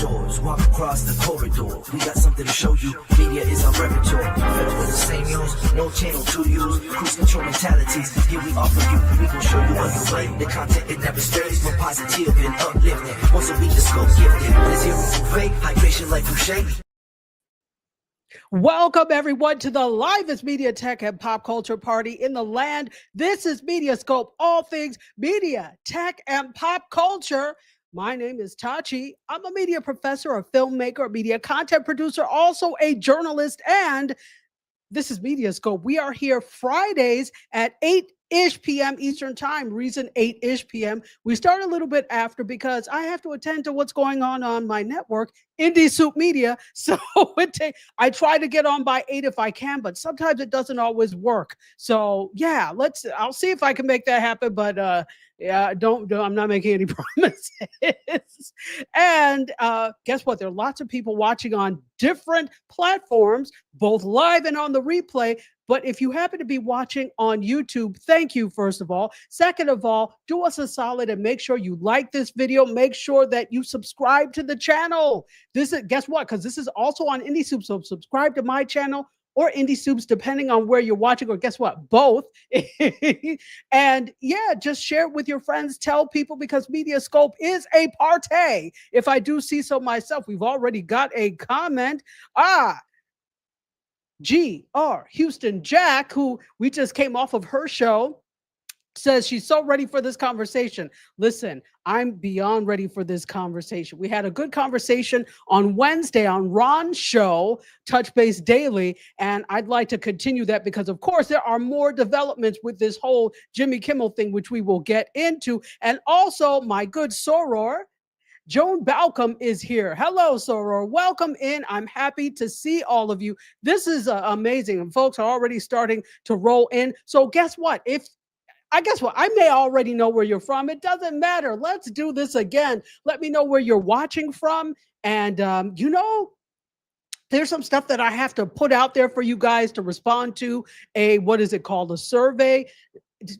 doors, walk across the corridor. We got something to show you. Media is our repertoire. Fed up with the same news, no channel to use. Cruise control mentalities. Here we offer you. We gon' show you on your way. The content it never stays. More positive and uplifting. Once a week the scope gifted. There's zero from fake. Hydration like Boucher. Welcome everyone to the livest media, tech, and pop culture party in the land. This is MediaScope, all things media, tech, and pop culture. My name is Tachi. I'm a media professor, a filmmaker, a media content producer, also a journalist, and this is MediaScope. We are here Fridays at 8-ish p.m. Eastern Time. Reason 8-ish p.m. We start a little bit after because I have to attend to what's going on my network, MediaScope Media. So I try to get on by 8 if I can, but sometimes it doesn't always work. So yeah, I'll see if I can make that happen, but yeah, don't I'm not making any promises. And guess what? There are lots of people watching on different platforms, both live and on the replay. But if you happen to be watching on YouTube, thank you, first of all. Second of all, do us a solid and make sure you like this video. Make sure that you subscribe to the channel. Guess what? Because this is also on IndieSoup, so subscribe to my channel or IndieSoup's, depending on where you're watching, or guess what? Both. And yeah, just share it with your friends. Tell people, because MediaScope is a party. If I do see so myself, we've already got a comment. G.R. Houston Jack, who we just came off of her show, says she's so ready for this conversation. Listen, I'm beyond ready for this conversation. We had a good conversation on Wednesday on Ron's show, Touch Base Daily, and I'd like to continue that because, of course, there are more developments with this whole Jimmy Kimmel thing, which we will get into. And also, my good soror, Joan Balcom, is here. Hello, soror. Welcome in. I'm happy to see all of you. This is amazing. And folks are already starting to roll in. So guess what? I may already know where you're from. It doesn't matter. Let's do this again. Let me know where you're watching from. And, there's some stuff that I have to put out there for you guys to respond to. What is it called? A survey.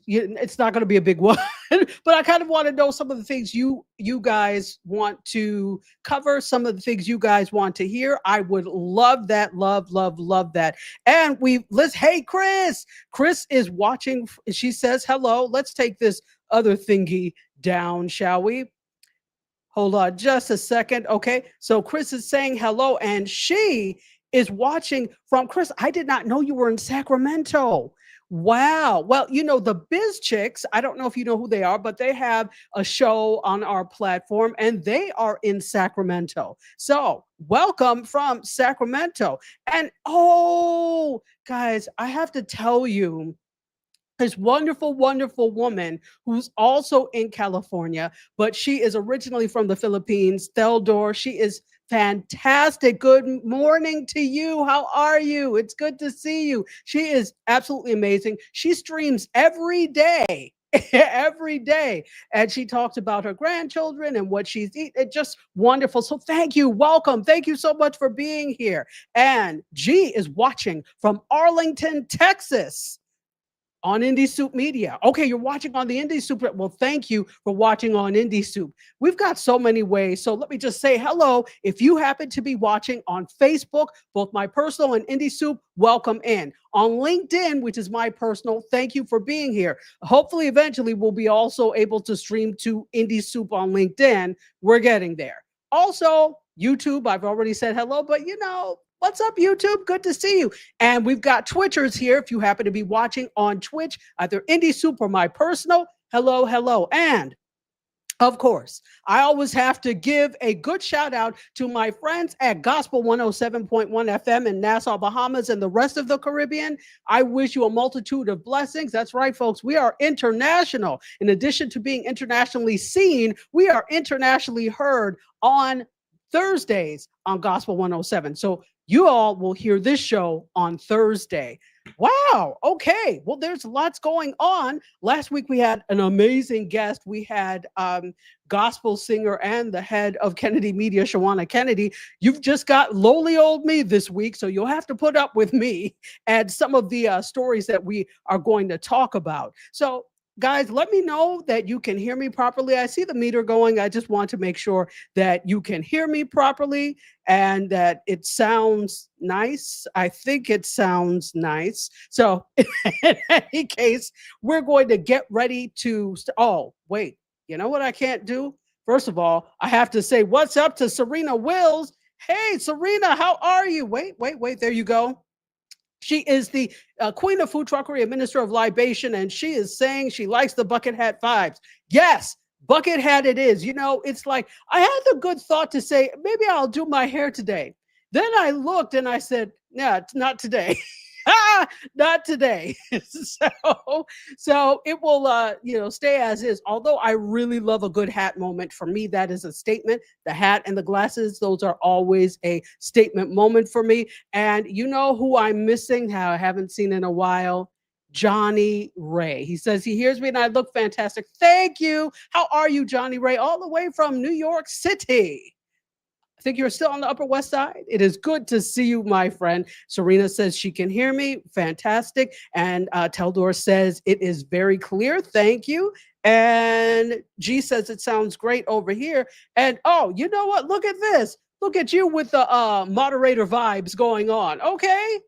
It's not going to be a big one, but I kind of want to know some of the things you guys want to cover, some of the things you guys want to hear. I would love that. Love that. And hey, Chris is watching. She says, hello. Let's take this other thingy down, shall we? Hold on just a second. Okay. So Chris is saying hello, and she is watching from Chris. I did not know you were in Sacramento. Wow. Well, the Biz Chicks, I don't know if you know who they are, but they have a show on our platform and they are in Sacramento. So welcome from Sacramento. And guys, I have to tell you, this wonderful, wonderful woman who's also in California, but she is originally from the Philippines, Theldor. She is fantastic. Good morning to you. How are you? It's good to see you. She is absolutely amazing. She streams every day. Every day. And she talks about her grandchildren and what she's eating. It's just wonderful. So thank you. Welcome. Thank you so much for being here. And G is watching from Arlington, Texas, on IndieSoup Media. Okay, you're watching on the IndieSoup. Well, thank you for watching on IndieSoup. We've got so many ways. So let me just say hello. If you happen to be watching on Facebook, both my personal and IndieSoup, welcome in. On LinkedIn, which is my personal, thank you for being here. Hopefully, eventually, we'll be also able to stream to IndieSoup on LinkedIn. We're getting there. Also, YouTube, I've already said hello, but what's up, YouTube? Good to see you. And we've got Twitchers here. If you happen to be watching on Twitch, either IndieSoup or my personal, hello. And of course, I always have to give a good shout out to my friends at Gospel 107.1 FM in Nassau, Bahamas, and the rest of the Caribbean. I wish you a multitude of blessings. That's right, folks. We are international. In addition to being internationally seen, we are internationally heard on Thursdays on Gospel 107. So you all will hear this show on Thursday. Wow. Okay. Well, there's lots going on. Last week, we had an amazing guest. We had gospel singer and the head of Kennedy Media, Shawana Kennedy. You've just got lowly old me this week, so you'll have to put up with me and some of the stories that we are going to talk about. So guys, let me know that you can hear me properly. I see the meter going. I just want to make sure that you can hear me properly and that it sounds nice. I think it sounds nice. So, in any case, we're going to get ready to. Oh, wait. You know what I can't do? First of all, I have to say what's up to Serena Wills. Hey, Serena, how are you? Wait. There you go. She is the queen of food truckery and minister of libation, and she is saying she likes the bucket hat vibes. Yes, bucket hat it is. You know, it's like I had the good thought to say, maybe I'll do my hair today. Then I looked and I said, yeah, not today. Not today. So it will stay as is. Although I really love a good hat moment. For me, that is a statement. The hat and the glasses, those are always a statement moment for me. And you know who I'm missing, how I haven't seen in a while? Johnny Ray. He says he hears me and I look fantastic. Thank you. How are you, Johnny Ray? All the way from New York City. I think you're still on the Upper West Side. It is good to see you, my friend. Serena says she can hear me. Fantastic. And Teldor says it is very clear. Thank you. And G says it sounds great over here. And oh, you know what? Look at this. Look at you with the moderator vibes going on. Okay.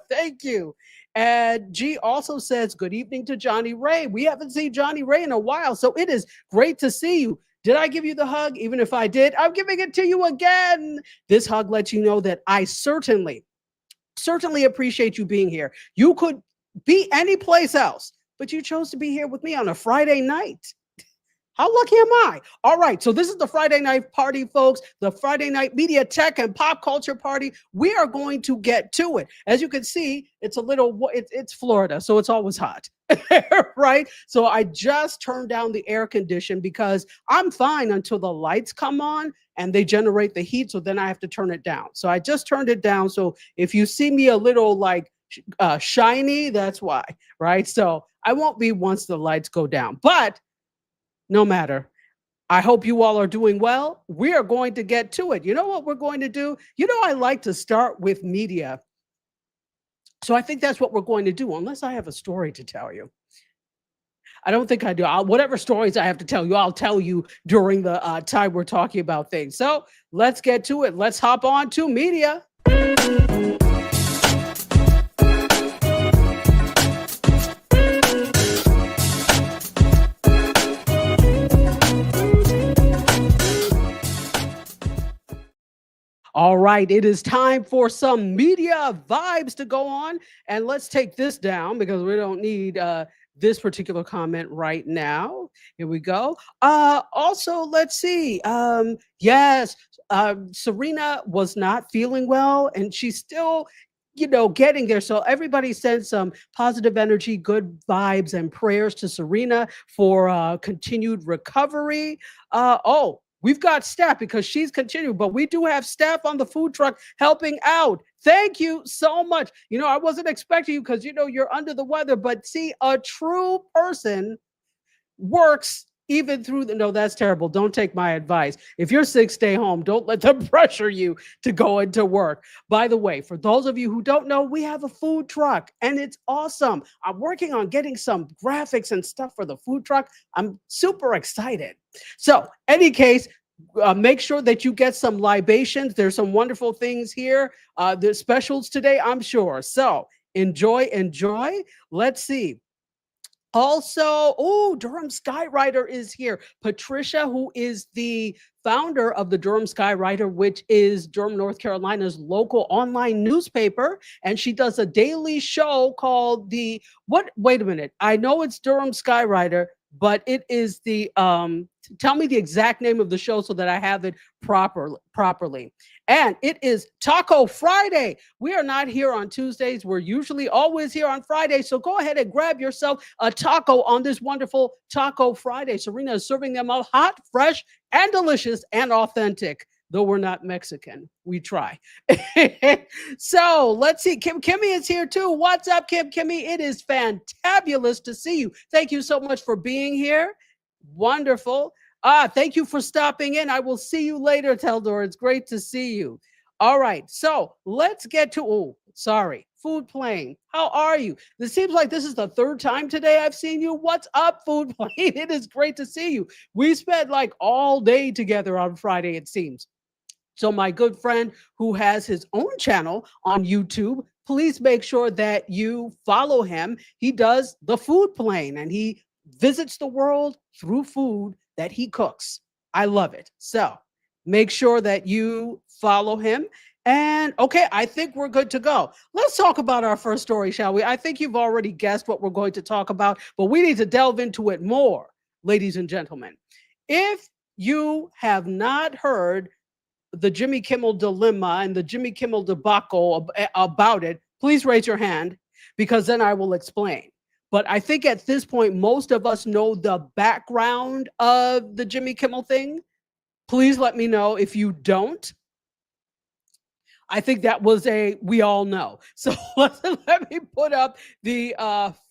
Thank you. And G also says, good evening to Johnny Ray. We haven't seen Johnny Ray in a while, so it is great to see you. Did I give you the hug? Even if I did, I'm giving it to you again. This hug lets you know that I certainly appreciate you being here. You could be any place else, but you chose to be here with me on a Friday night. How lucky am I? All right, so this is the Friday night party, folks, the Friday night media tech and pop culture party. We are going to get to it. As you can see, it's it's Florida, so it's always hot, right? So I just turned down the air condition because I'm fine until the lights come on and they generate the heat, so then I have to turn it down. So I just turned it down, so if you see me a little like shiny, that's why, right? So I won't be once the lights go down, but no matter. I hope you all are doing well. We are going to get to it. You know what we're going to do? You know, I like to start with media. So I think that's what we're going to do, unless I have a story to tell you. I don't think I do. Whatever stories I have to tell you, I'll tell you during the time we're talking about things. So let's get to it. Let's hop on to media. All right, it is time for some media vibes to go on. And let's take this down because we don't need this particular comment right now. Here we go. Also, let's see. Yes, Serena was not feeling well and she's still getting there. So everybody send some positive energy, good vibes, and prayers to Serena for continued recovery. We've got staff because she's continuing, but we do have staff on the food truck helping out. Thank you so much. I wasn't expecting you because, you're under the weather, but see, a true person works even through no, that's terrible. Don't take my advice. If you're sick, stay home. Don't let them pressure you to go into work. By the way, for those of you who don't know, we have a food truck and it's awesome. I'm working on getting some graphics and stuff for the food truck. I'm super excited. So, any case, make sure that you get some libations. There's some wonderful things here. There's specials today, I'm sure. So, enjoy. Let's see. Also, Durham Skywriter is here. Patricia, who is the founder of the Durham Skywriter, which is Durham, North Carolina's local online newspaper. And she does a daily show called wait a minute. I know it's Durham Skywriter, but it is tell me the exact name of the show so that I have it properly. And it is Taco Friday. We are not here on Tuesdays. We're usually always here on Friday. So go ahead and grab yourself a taco on this wonderful Taco Friday. Serena is serving them all hot, fresh, and delicious and authentic. Though we're not Mexican, we try. So let's see. Kimmy is here too. What's up, Kimmy? It is fantabulous to see you. Thank you so much for being here. Wonderful. Thank you for stopping in. I will see you later, Teldor. It's great to see you. All right, so let's get to, oh, sorry, Food Plane. How are you? This seems like this is the third time today I've seen you. What's up, Food Plane? It is great to see you. We spent like all day together on Friday, it seems. So my good friend who has his own channel on YouTube, please make sure that you follow him. He does the Food Plane and he visits the world through food that he cooks. I love it. So make sure that you follow him. And okay, I think we're good to go. Let's talk about our first story, shall we? I think you've already guessed what we're going to talk about, but we need to delve into it more, ladies and gentlemen. If you have not heard the Jimmy Kimmel dilemma and the Jimmy Kimmel debacle about it, please raise your hand because then I will explain. But I think at this point, most of us know the background of the Jimmy Kimmel thing. Please let me know if you don't. I think that was we all know. So let me put up the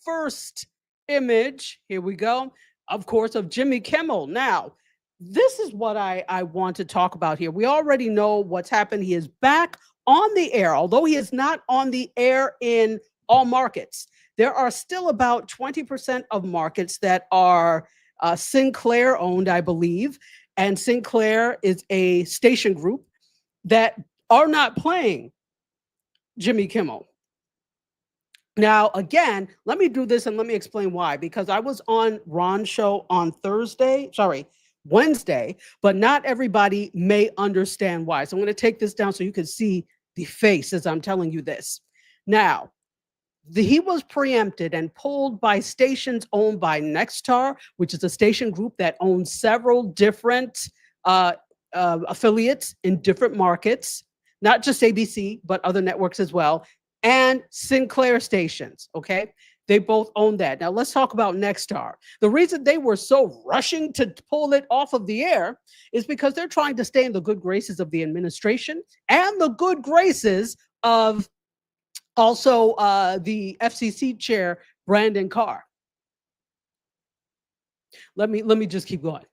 first image. Here we go. Of course, of Jimmy Kimmel. Now, this is what I want to talk about here. We already know what's happened. He is back on the air, although he is not on the air in all markets. There are still about 20% of markets that are Sinclair owned, I believe. And Sinclair is a station group that are not playing Jimmy Kimmel. Now, again, let me do this and let me explain why. Because I was on Ron's show on Wednesday, but not everybody may understand why. So I'm going to take this down so you can see the face as I'm telling you this. Now, he was preempted and pulled by stations owned by Nexstar, which is a station group that owns several different affiliates in different markets, not just ABC, but other networks as well, and Sinclair stations, okay? They both own that. Now, let's talk about Nexstar. The reason they were so rushing to pull it off of the air is because they're trying to stay in the good graces of the administration and the good graces of also the FCC chair, Brandon Carr. Let me just keep going.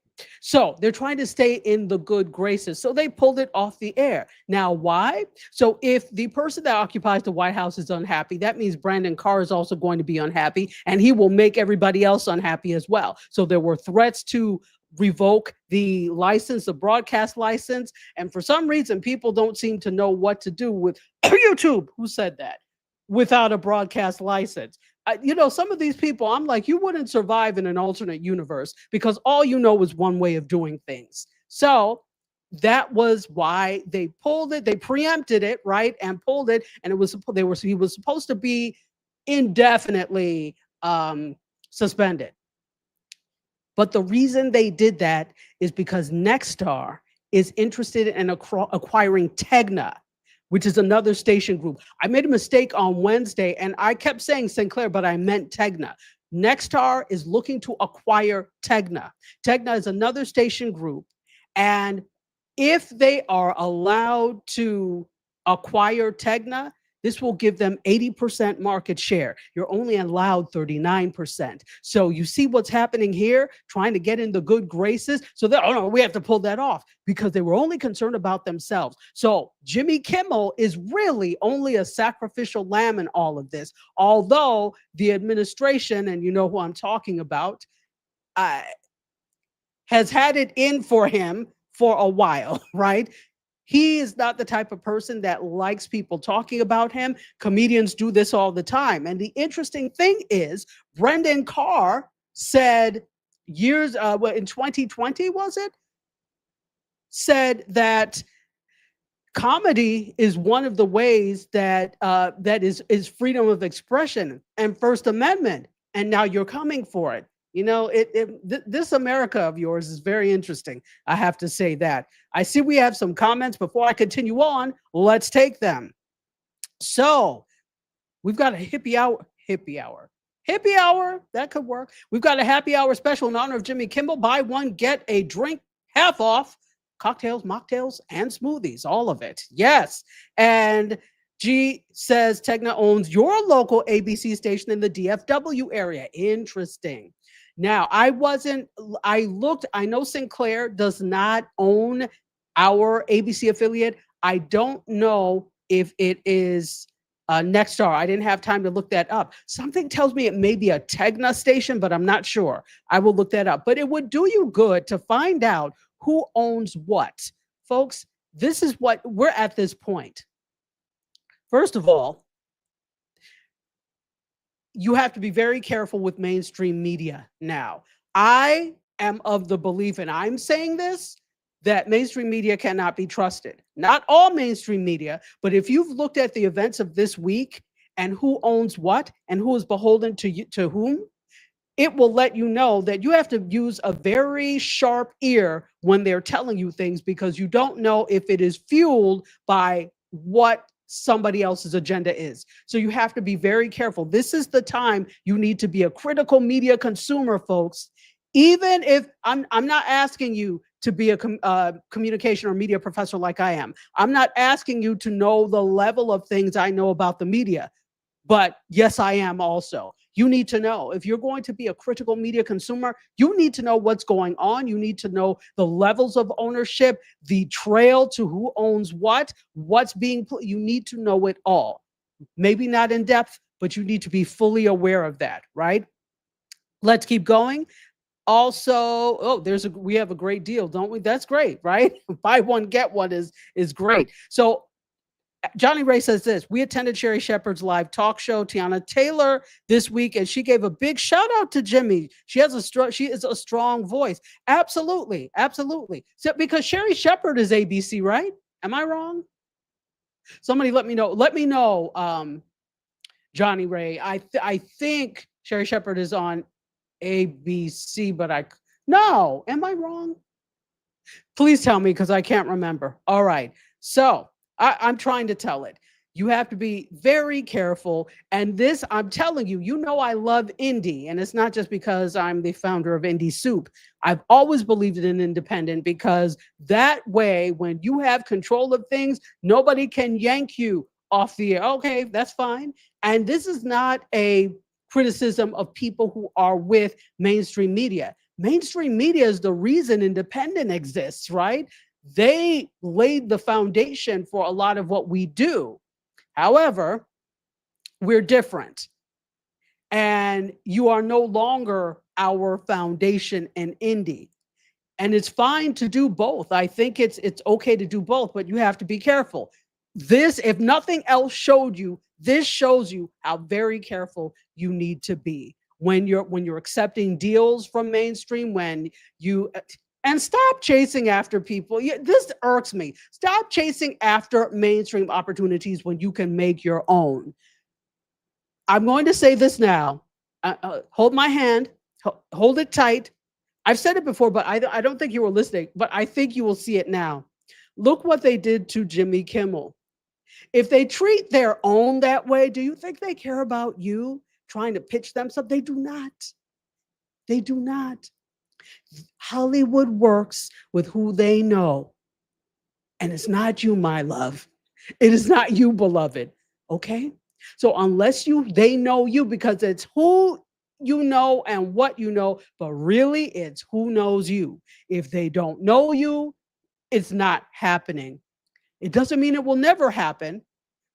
So they're trying to stay in the good graces. So they pulled it off the air. Now, why? So if the person that occupies the White House is unhappy, that means Brandon Carr is also going to be unhappy, and he will make everybody else unhappy as well. So there were threats to revoke the license, the broadcast license. And for some reason, people don't seem to know what to do with YouTube. Who said that? Without a broadcast license. Some of these people, I'm like, you wouldn't survive in an alternate universe because all you know is one way of doing things. So that was why they pulled it. They preempted it, right, and pulled it. And he was supposed to be indefinitely suspended. But the reason they did that is because Nexstar is interested in acquiring Tegna, which is another station group. I made a mistake on Wednesday and I kept saying Sinclair, but I meant Tegna. Nexstar is looking to acquire Tegna. Tegna is another station group. And if they are allowed to acquire Tegna, this will give them 80% market share. You're only allowed 39%. So you see what's happening here, trying to get in the good graces. So that, oh no, we have to pull that off because they were only concerned about themselves. So Jimmy Kimmel is really only a sacrificial lamb in all of this. Although the administration, and you know who I'm talking about, has had it in for him for a while, right? He is not the type of person that likes people talking about him. Comedians do this all the time. And the interesting thing is, Brendan Carr said in 2020, was it? Said that comedy is one of the ways that that is freedom of expression and First Amendment. And now you're coming for it. This America of yours is very interesting. I have to say that. I see we have some comments. Before I continue on, let's take them. So we've got a hippie hour. That could work. We've got a happy hour special in honor of Jimmy Kimmel. Buy one, get a drink, half off. Cocktails, mocktails, and smoothies, all of it. Yes. And G says Tegna owns your local ABC station in the DFW area. Interesting. Now, I know Sinclair does not own our ABC affiliate. I don't know if it is Nexstar. I didn't have time to look that up. Something tells me it may be a Tegna station, but I'm not sure. I will look that up. But it would do you good to find out who owns what. Folks, this is what we're at this point. First of all, you have to be very careful with mainstream media now. I am of the belief, and I'm saying this, that mainstream media cannot be trusted. Not all mainstream media, but if you've looked at the events of this week and who owns what and who is beholden to whom, it will let you know that you have to use a very sharp ear when they're telling you things, because you don't know if it is fueled by what somebody else's agenda is. So you have to be very careful. This is the time you need to be a critical media consumer, folks. Even if I'm not asking you to be a communication or media professor like I am. I'm not asking you to know the level of things I know about the media, but yes, I am also. You need to know, if you're going to be a critical media consumer, you need to know what's going on. You need to know the levels of ownership, the trail to who owns what's being put. You need to know it all. Maybe not in depth, but you need to be fully aware of that, right? Let's keep going. Also, oh, we have a great deal, don't we? That's great, right? Buy one, get one is great. So Johnny Ray says this: we attended Sherry Shepherd's live talk show, Tiana Taylor, this week, and she gave a big shout out to Jimmy. She is a strong voice. Absolutely, absolutely. So because Sherry Shepherd is ABC, right? Am I wrong? Somebody let me know. Let me know, Johnny Ray. I think Sherry Shepherd is on ABC, but no, am I wrong? Please tell me, because I can't remember. All right. So I'm trying to tell it. You have to be very careful. And this, I'm telling you, I love indie. And it's not just because I'm the founder of Indie Soup. I've always believed in independent, because that way, when you have control of things, nobody can yank you off the air. Okay, that's fine. And this is not a criticism of people who are with mainstream media. Mainstream media is the reason independent exists, right? They laid the foundation for a lot of what we do. However, we're different. And you are no longer our foundation in indie. And it's fine to do both. I think it's okay to do both, but you have to be careful. This, if nothing else showed you, this shows you how very careful you need to be when you're accepting deals from mainstream, and stop chasing after people. This irks me. Stop chasing after mainstream opportunities when you can make your own. I'm going to say this now. Hold my hand. Hold it tight. I've said it before, but I don't think you were listening, but I think you will see it now. Look what they did to Jimmy Kimmel. If they treat their own that way, do you think they care about you trying to pitch them something? They do not. They do not. Hollywood works with who they know. And it's not you, my love. It is not you, beloved. Okay? So unless they know you, because it's who you know and what you know, but really it's who knows you. If they don't know you, it's not happening. It doesn't mean it will never happen,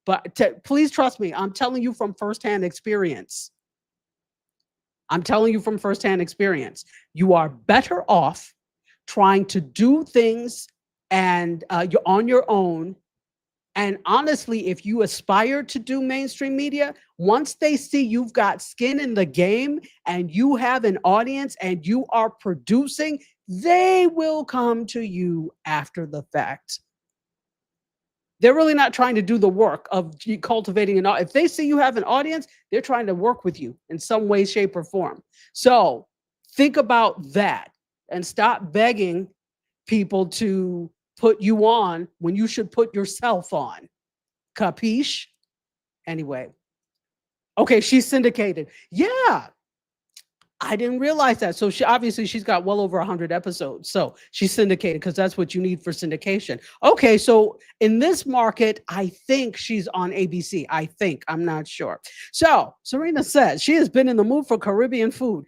but please trust me. I'm telling you from firsthand experience. I'm telling you from firsthand experience. You are better off trying to do things and you're on your own. And honestly, if you aspire to do mainstream media, once they see you've got skin in the game and you have an audience and you are producing, they will come to you after the fact. They're really not trying to do the work of cultivating an audience. If they see you have an audience, they're trying to work with you in some way, shape, or form. So think about that and stop begging people to put you on when you should put yourself on. Capiche? Anyway. Okay, she's syndicated. Yeah. I didn't realize that. So she's got well over 100 episodes. So she's syndicated because that's what you need for syndication. Okay, so in this market, I think she's on ABC. I'm not sure. So Serena says she has been in the mood for Caribbean food.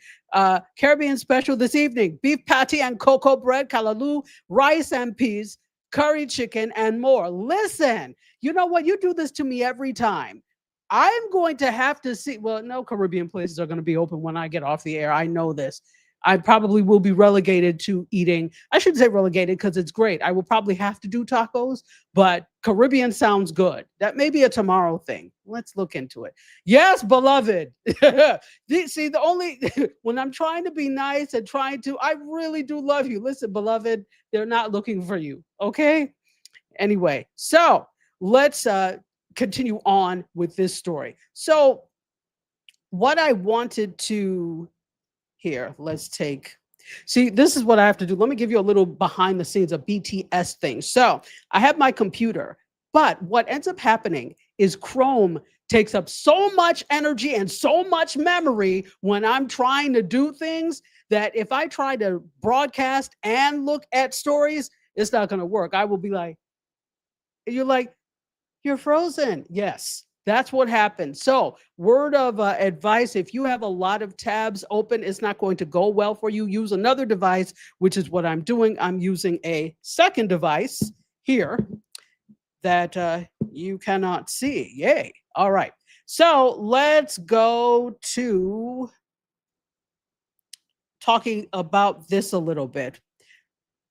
Caribbean special this evening: beef patty and cocoa bread, callaloo, rice and peas, curry chicken, and more. Listen, you know what? You do this to me every time. I'm going to have to see. Well, no Caribbean places are going to be open when I get off the air. I know this. I probably will be relegated to eating. I shouldn't say relegated because it's great. I will probably have to do tacos, but Caribbean sounds good. That may be a tomorrow thing. Let's look into it. Yes, beloved. See, the only when I'm trying to be nice and trying to, I really do love you. Listen, beloved, they're not looking for you. Okay. Anyway, so let's continue on with this story. So, what I wanted to here, let's take. See, this is what I have to do. Let me give you a little behind the scenes of BTS thing. So, I have my computer, but what ends up happening is Chrome takes up so much energy and so much memory when I'm trying to do things that if I try to broadcast and look at stories, it's not going to work. I will be like, you're like, you're frozen. Yes, that's what happened. So, word of advice, if you have a lot of tabs open, it's not going to go well for you. Use another device, which is what I'm doing. I'm using a second device here that you cannot see. Yay. All right. So, let's go to talking about this a little bit.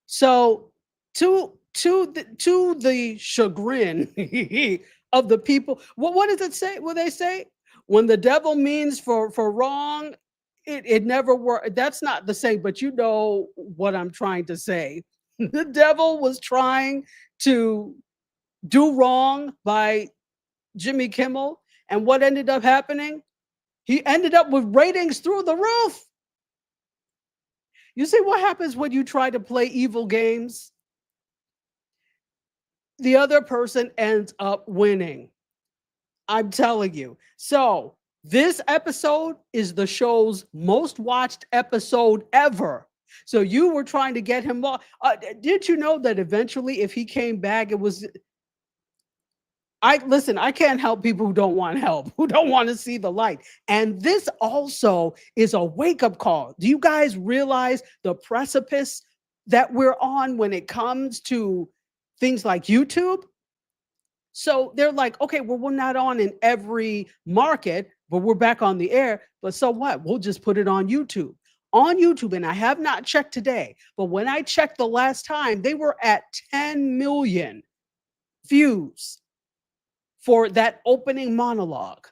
So, to the chagrin of the people. Well, what does it say? What they say? When the devil means for wrong, it never worked. That's not the same, but you know what I'm trying to say. The devil was trying to do wrong by Jimmy Kimmel, and what ended up happening? He ended up with ratings through the roof. You see what happens when you try to play evil games? The other person ends up winning. I'm telling you. So, this episode is the show's most watched episode ever. So, you were trying to get him off. Did you know that eventually, if he came back, it was. I can't help people who don't want help, who don't want to see the light. And this also is a wake up call. Do you guys realize the precipice that we're on when it comes to things like YouTube? So they're like, okay, well, we're not on in every market, but we're back on the air. But so what? We'll just put it on YouTube. On YouTube, and I have not checked today, but when I checked the last time, they were at 10 million views for that opening monologue.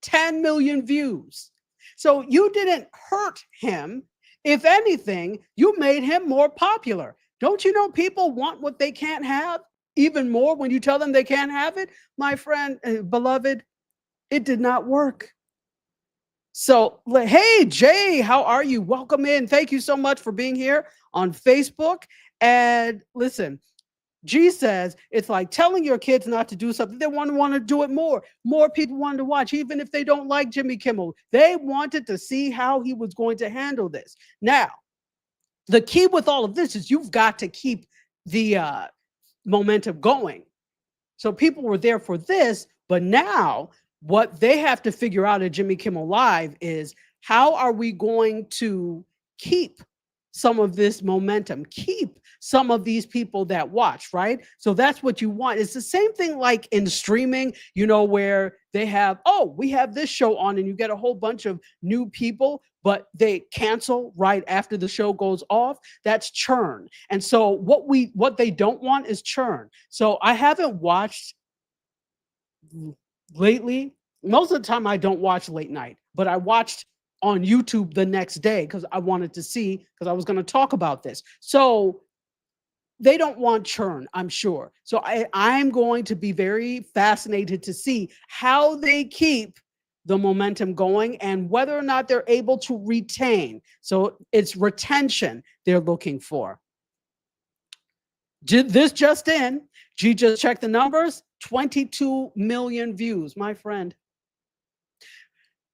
10 million views. So you didn't hurt him. If anything, you made him more popular. Don't you know people want what they can't have even more when you tell them they can't have it? My friend, beloved, it did not work. So, hey, Jay, how are you? Welcome in. Thank you so much for being here on Facebook. And listen, G says it's like telling your kids not to do something. They want to do it more. More people wanted to watch, even if they don't like Jimmy Kimmel. They wanted to see how he was going to handle this. Now, the key with all of this is you've got to keep the momentum going. So people were there for this, but now what they have to figure out at Jimmy Kimmel Live is how are we going to keep some of this momentum, keep some of these people that watch, right? So that's what you want. It's the same thing like in streaming, where they have, oh, we have this show on and you get a whole bunch of new people, but they cancel right after the show goes off. That's churn. And so what they don't want is churn. So I haven't watched lately. Most of the time I don't watch late night, but I watched on YouTube the next day because I wanted to see, because I was going to talk about this. So they don't want churn, I'm sure. So I'm going to be very fascinated to see how they keep the momentum going and whether or not they're able to retain. So it's retention they're looking for. This just in, G just checked the numbers, 22 million views, my friend.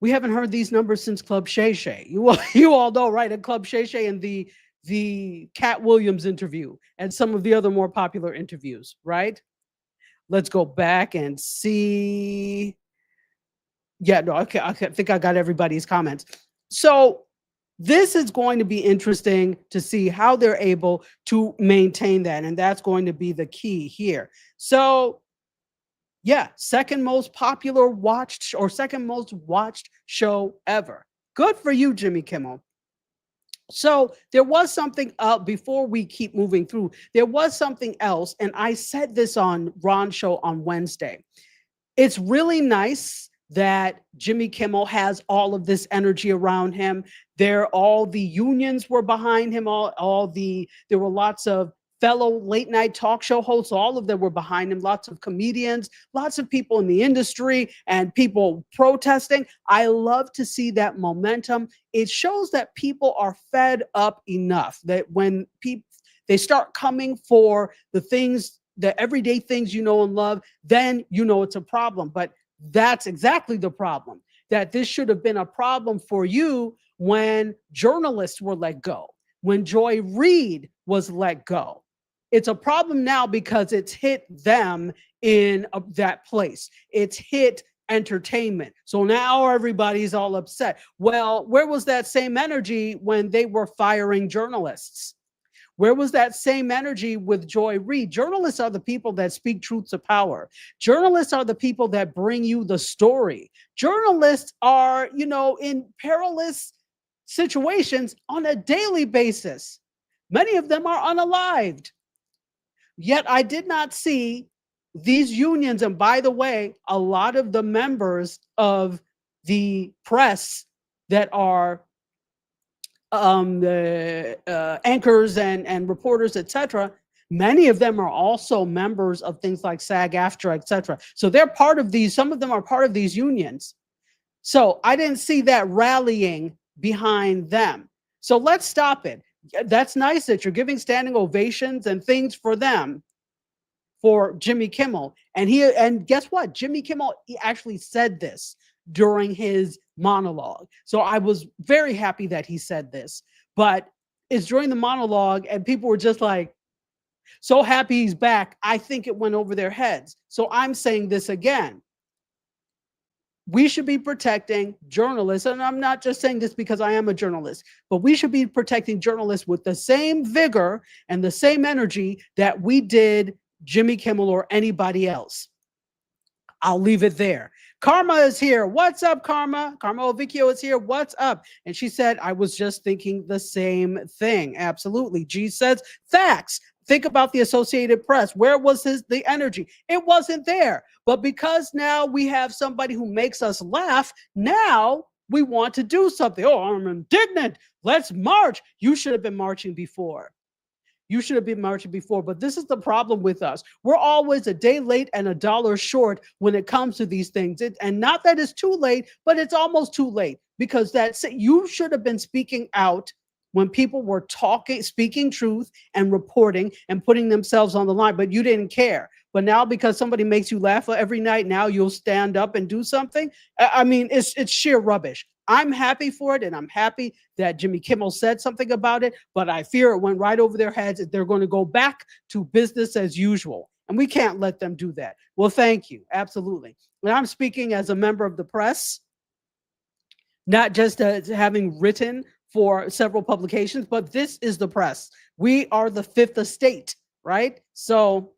We haven't heard these numbers since Club Shay Shay. You all know, right? At Club Shay Shay and the Cat Williams interview and some of the other more popular interviews, right? Let's go back and see. Yeah, no, okay, I think I got everybody's comments. So this is going to be interesting to see how they're able to maintain that. And that's going to be the key here. So yeah, second most popular watched or second most watched show ever. Good for you, Jimmy Kimmel. So there was something before we keep moving through. There was something else, and I said this on Ron's show on Wednesday. It's really nice that Jimmy Kimmel has all of this energy around him. All the unions were behind him. There were lots of fellow late night talk show hosts. All of them were behind him. Lots of comedians, lots of people in the industry, and people protesting. I love to see that momentum. It shows that people are fed up enough that when they start coming for the things, the everyday things you know and love, then you know it's a problem. But that's exactly the problem, that this should have been a problem for you when journalists were let go, when Joy Reid was let go. It's a problem now because it's hit them in that place. It's hit entertainment. So now everybody's all upset. Well, where was that same energy when they were firing journalists? Where was that same energy with Joy Reid? Journalists are the people that speak truth to power. Journalists are the people that bring you the story. Journalists are, in perilous situations on a daily basis. Many of them are unalived. Yet I did not see these unions. And by the way, a lot of the members of the press that are the anchors and reporters, etc., many of them are also members of things like SAG-AFTRA, etc. So they're part of these. Some of them are part of these unions. So I didn't see that rallying behind them. So let's stop it. That's nice that you're giving standing ovations and things for them, for Jimmy Kimmel. And guess what? Jimmy Kimmel, he actually said this during his monologue. So I was very happy that he said this, but it's during the monologue and people were just like, so happy he's back. I think it went over their heads. So I'm saying this again. We should be protecting journalists. And I'm not just saying this because I am a journalist, but we should be protecting journalists with the same vigor and the same energy that we did Jimmy Kimmel or anybody else. I'll leave it there. Karma is here. What's up, Karma? Karma Ovicchio is here. What's up? And she said, I was just thinking the same thing. Absolutely. G says, facts. Think about the Associated Press. Where was the energy? It wasn't there. But because now we have somebody who makes us laugh, now we want to do something. Oh, I'm indignant. Let's march. You should have been marching before. You should have been marching before. But this is the problem with us. We're always a day late and a dollar short when it comes to these things. And not that it's too late, but it's almost too late, because you should have been speaking out when people were speaking truth and reporting and putting themselves on the line, but you didn't care. But now, because somebody makes you laugh every night, now you'll stand up and do something. I mean, it's sheer rubbish. I'm happy for it, and I'm happy that Jimmy Kimmel said something about it, but I fear it went right over their heads that they're going to go back to business as usual, and we can't let them do that. Well, thank you. Absolutely. And I'm speaking as a member of the press, not just as having written for several publications, but this is the press. We are the fifth estate, right? So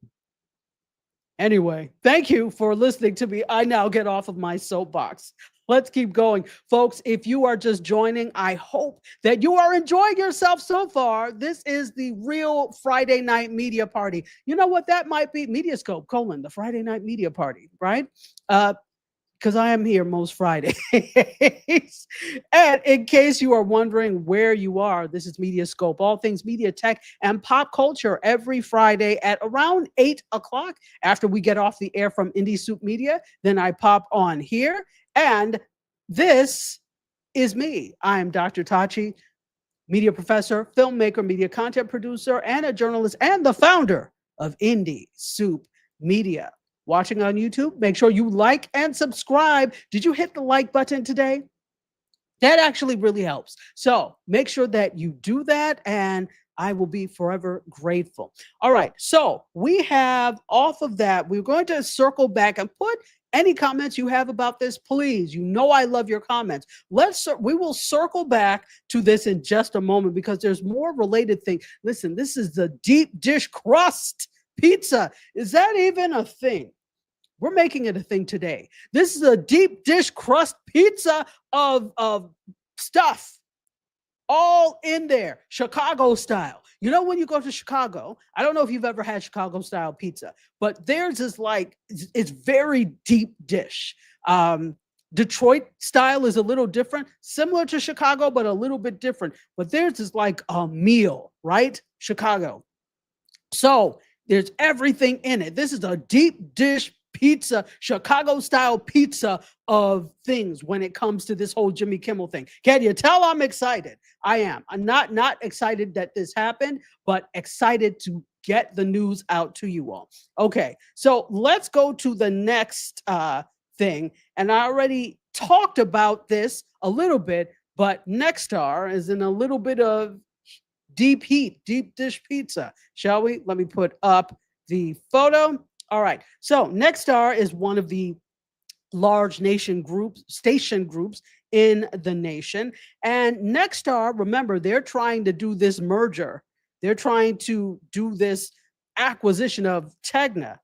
anyway, thank you for listening to me. I now get off of my soapbox. Let's keep going. Folks, if you are just joining, I hope that you are enjoying yourself so far. This is the real Friday night media party. You know what that might be? MediaScope, the Friday night media party, right? Because I am here most Fridays. And in case you are wondering where you are, this is MediaScope, all things media, tech, and pop culture, every Friday at around 8 o'clock. After we get off the air from Indie Soup Media, then I pop on here. And this is me. I am Dr. Tachi, media professor, filmmaker, media content producer, and a journalist, and the founder of Indie Soup Media. Watching on YouTube, make sure you like and subscribe. Did you hit the like button today? That actually really helps. So make sure that you do that. And I will be forever grateful. All right. So we have off of that, we're going to circle back and put any comments you have about this, please. You know I love your comments. We will circle back to this in just a moment because there's more related things. Listen, this is the deep dish crust pizza. Is that even a thing? We're making it a thing today. This is a deep dish crust pizza of stuff all in there, Chicago style. You know, when you go to Chicago, I don't know if you've ever had Chicago style pizza, but theirs is like, it's very deep dish. Detroit style is a little different, similar to Chicago, but a little bit different. But theirs is like a meal, right? Chicago. So there's everything in it. This is a deep dish pizza, Chicago style pizza of things when it comes to this whole Jimmy Kimmel thing. Can you tell I'm excited? I am. I'm not excited that this happened, but excited to get the news out to you all. Okay, so let's go to the next thing. And I already talked about this a little bit, but Nexstar is in a little bit of deep heat, deep dish pizza. Shall we? Let me put up the photo. All right. So Nexstar is one of the large station groups in the nation. And Nexstar, remember, they're trying to do this merger. They're trying to do this acquisition of Tegna.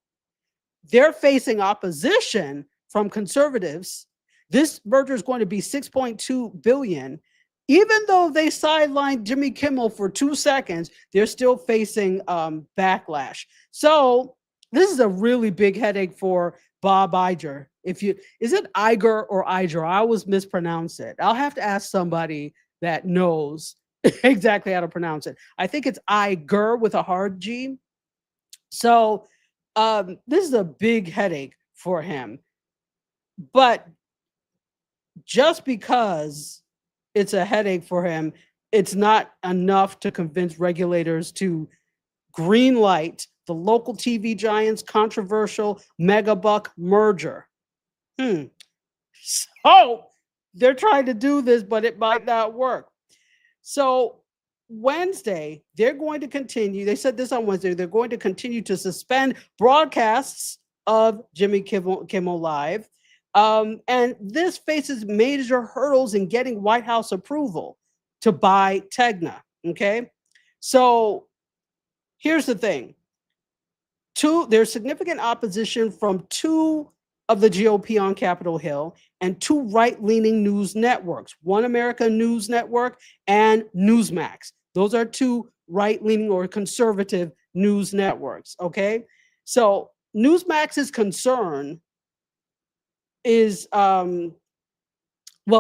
They're facing opposition from conservatives. This merger is going to be $6.2 billion. Even though they sidelined Jimmy Kimmel for 2 seconds, they're still facing backlash. So this is a really big headache for Bob Iger. Is it Iger or Iger? I always mispronounce it. I'll have to ask somebody that knows exactly how to pronounce it. I think it's Iger with a hard G. So this is a big headache for him. But just because it's a headache for him, it's not enough to convince regulators to green light the local TV giant's controversial megabuck merger. So they're trying to do this, but it might not work. So Wednesday, they're going to continue. They said this on Wednesday. They're going to continue to suspend broadcasts of Jimmy Kimmel Live. And this faces major hurdles in getting White House approval to buy Tegna. Okay. So here's the thing. There's significant opposition from 2 of the GOP on Capitol Hill and 2 right-leaning news networks, One America News Network and Newsmax. Those are 2 right-leaning or conservative news networks, okay? So Newsmax's concern is,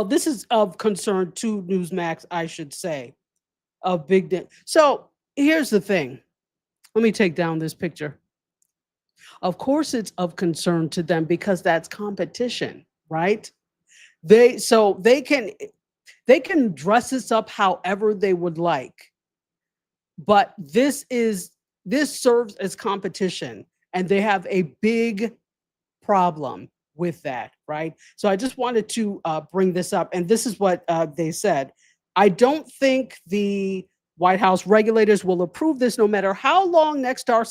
this is of concern to Newsmax, I should say, of big. So here's the thing. Let me take down this picture. Of course, it's of concern to them because that's competition, right? They can dress this up however they would like, but this serves as competition, and they have a big problem with that, right? So I just wanted to bring this up, and this is what they said. I don't think the White House regulators will approve this no matter how long Nexstar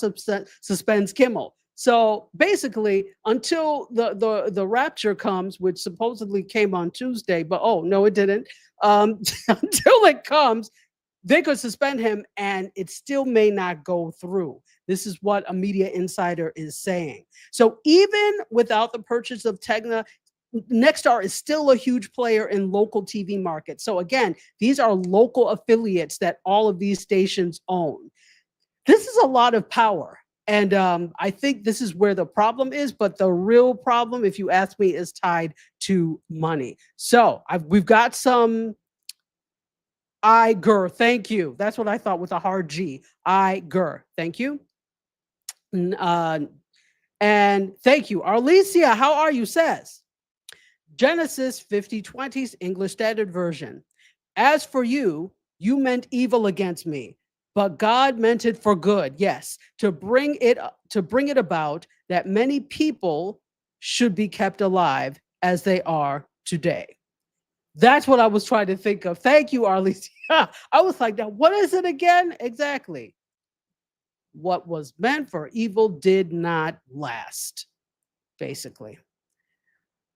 suspends Kimmel. So basically, until the rapture comes, which supposedly came on Tuesday, but oh, no, it didn't. Until it comes, they could suspend him and it still may not go through. This is what a media insider is saying. So even without the purchase of Tegna, Nexstar is still a huge player in local TV markets. So again, these are local affiliates that all of these stations own. This is a lot of power. And I think this is where the problem is. But the real problem, if you ask me, is tied to money. So we've got some Iger. Thank you. That's what I thought with a hard G. Iger. Thank you. And thank you. Arlesia, how are you? Says Genesis 5020's English Standard Version. As for you, you meant evil against me, but God meant it for good. Yes, to bring it about that many people should be kept alive as they are today. That's what I was trying to think of. Thank you, Arlene. I was like, now what is it again? Exactly. What was meant for evil did not last, basically.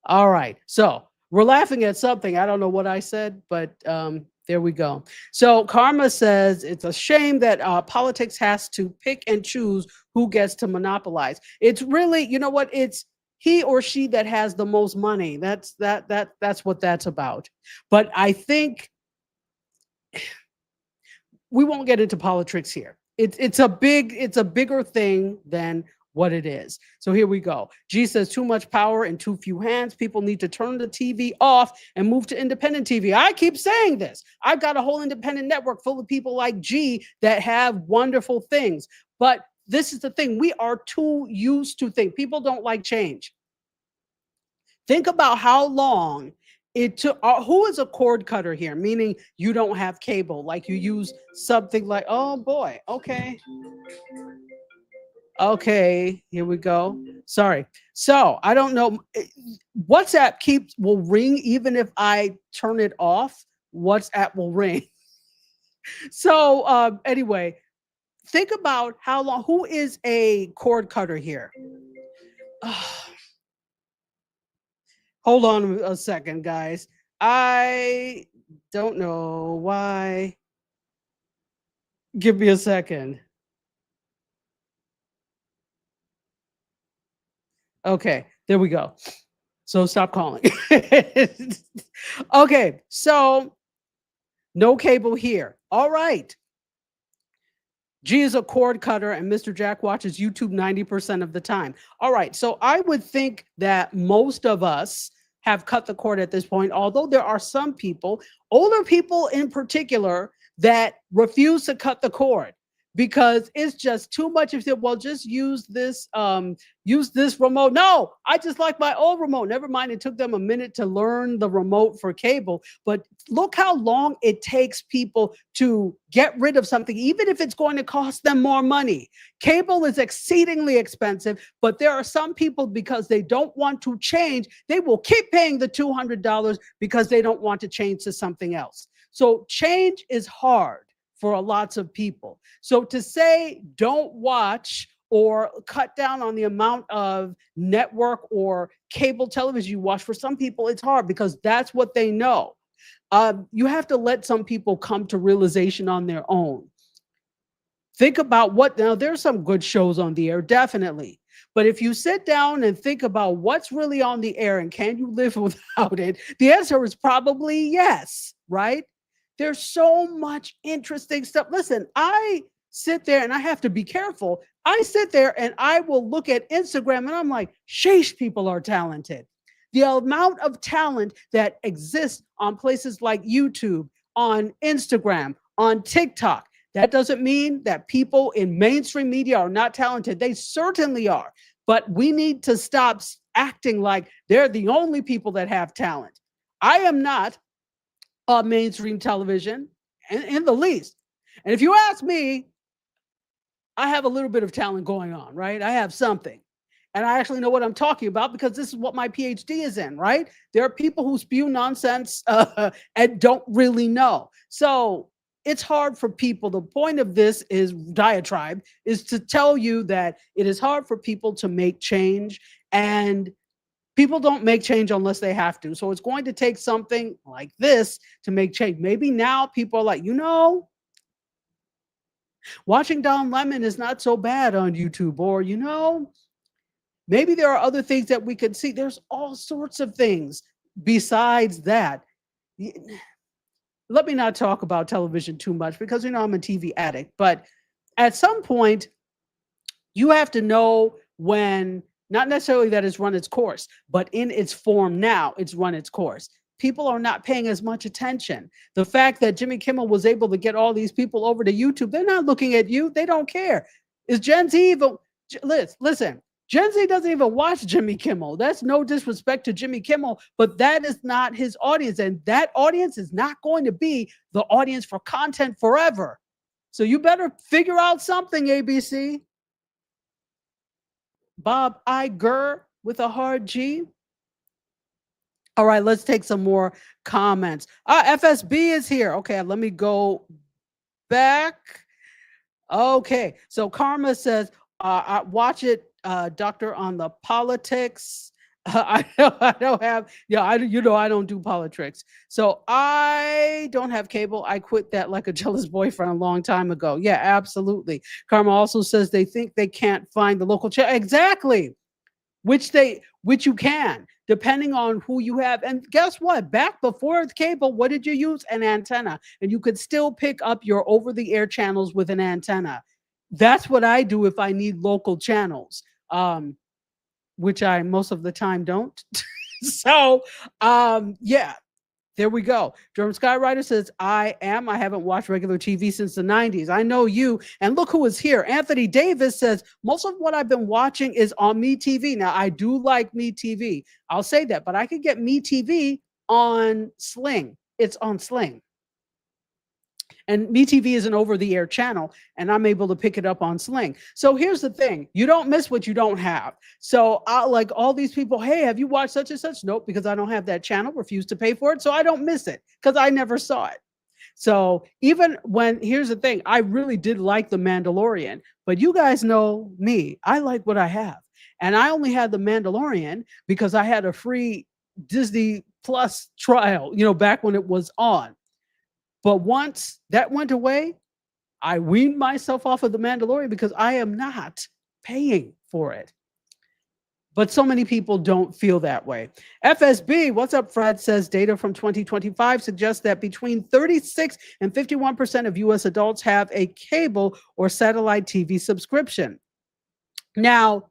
All right. So we're laughing at something. I don't know what I said, but there we go. So Karma says it's a shame that politics has to pick and choose who gets to monopolize. It's really, you know what? It's he or she that has the most money. That's what that's about. But I think we won't get into politics here. It's a bigger thing than what it is. So here we go. G says too much power in too few hands. People need to turn the TV off and move to independent TV. I keep saying this. I've got a whole independent network full of people like G that have wonderful things. But this is the thing. We are too used to things. People don't like change. Think about how long it took. Who is a cord cutter here? Meaning you don't have cable, like you use something like, oh boy, okay. Okay, here we go. Sorry. So I don't know. WhatsApp will ring even if I turn it off. WhatsApp will ring. So anyway, think about how long. Who is a cord cutter here? Hold on a second, guys. I don't know why. Give me a second. Okay, there we go. So stop calling. Okay, so no cable here. All right. G is a cord cutter and Mr. Jack watches YouTube 90% of the time. All right, so I would think that most of us have cut the cord at this point, although there are some people, older people in particular, that refuse to cut the cord because it's just too much. If you well, just use this remote. No, I just like my old remote. Never mind, it took them a minute to learn the remote for cable, but look how long it takes people to get rid of something, even if it's going to cost them more money. Cable is exceedingly expensive, but there are some people, because they don't want to change, they will keep paying the $200 because they don't want to change to something else. So change is hard for lots of people. So to say don't watch or cut down on the amount of network or cable television you watch, for some people it's hard because that's what they know. You have to let some people come to realization on their own. Think about now there's some good shows on the air, definitely. But if you sit down and think about what's really on the air and can you live without it, the answer is probably yes, right? There's so much interesting stuff. Listen, I sit there and I have to be careful. I sit there and I will look at Instagram and I'm like, sheesh, people are talented. The amount of talent that exists on places like YouTube, on Instagram, on TikTok, that doesn't mean that people in mainstream media are not talented. They certainly are. But we need to stop acting like they're the only people that have talent. I am not mainstream television in the least. And if you ask me, I have a little bit of talent going on, right? I have something. And I actually know what I'm talking about because this is what my PhD is in, right? There are people who spew nonsense and don't really know. So it's hard for people. The point of this is diatribe is to tell you that it is hard for people to make change, and people don't make change unless they have to. So it's going to take something like this to make change. Maybe now people are like, watching Don Lemon is not so bad on YouTube, or, maybe there are other things that we could see. There's all sorts of things besides that. Let me not talk about television too much because, I'm a TV addict. But at some point, you have to know when, not necessarily that it's run its course, but in its form now, it's run its course. People are not paying as much attention. The fact that Jimmy Kimmel was able to get all these people over to YouTube, they're not looking at you. They don't care. Is Gen Z even, listen, Gen Z doesn't even watch Jimmy Kimmel. That's no disrespect to Jimmy Kimmel, but that is not his audience. And that audience is not going to be the audience for content forever. So you better figure out something, ABC. Bob Iger with a hard G. All right, let's take some more comments. FSB is here. Okay, let me go back. Okay, so Karma says, I watch it, doctor, on the politics. I don't have, yeah, I don't do politics. So I don't have cable. I quit that like a jealous boyfriend a long time ago. Yeah, absolutely. Karma also says they think they can't find the local channel. Exactly. Which you can, depending on who you have. And guess what? Back before the cable, what did you use? An antenna. And you could still pick up your over-the-air channels with an antenna. That's what I do if I need local channels, which I most of the time don't. So yeah, there we go. German Skywriter says, I haven't watched regular TV since the 90s. I know you. And look who is here. Anthony Davis says, most of what I've been watching is on MeTV. Now, I do like MeTV. I'll say that, but I could get MeTV on Sling. It's on Sling. And MeTV is an over-the-air channel, and I'm able to pick it up on Sling. So here's the thing. You don't miss what you don't have. So like all these people, hey, have you watched such and such? Nope, because I don't have that channel, refuse to pay for it. So I don't miss it because I never saw it. So even when, here's the thing, I really did like The Mandalorian, but you guys know me. I like what I have. And I only had The Mandalorian because I had a free Disney Plus trial, back when it was on. But once that went away, I weaned myself off of The Mandalorian because I am not paying for it. But so many people don't feel that way. FSB, what's up, Fred, says data from 2025 suggests that between 36 and 51% of US adults have a cable or satellite TV subscription. Now,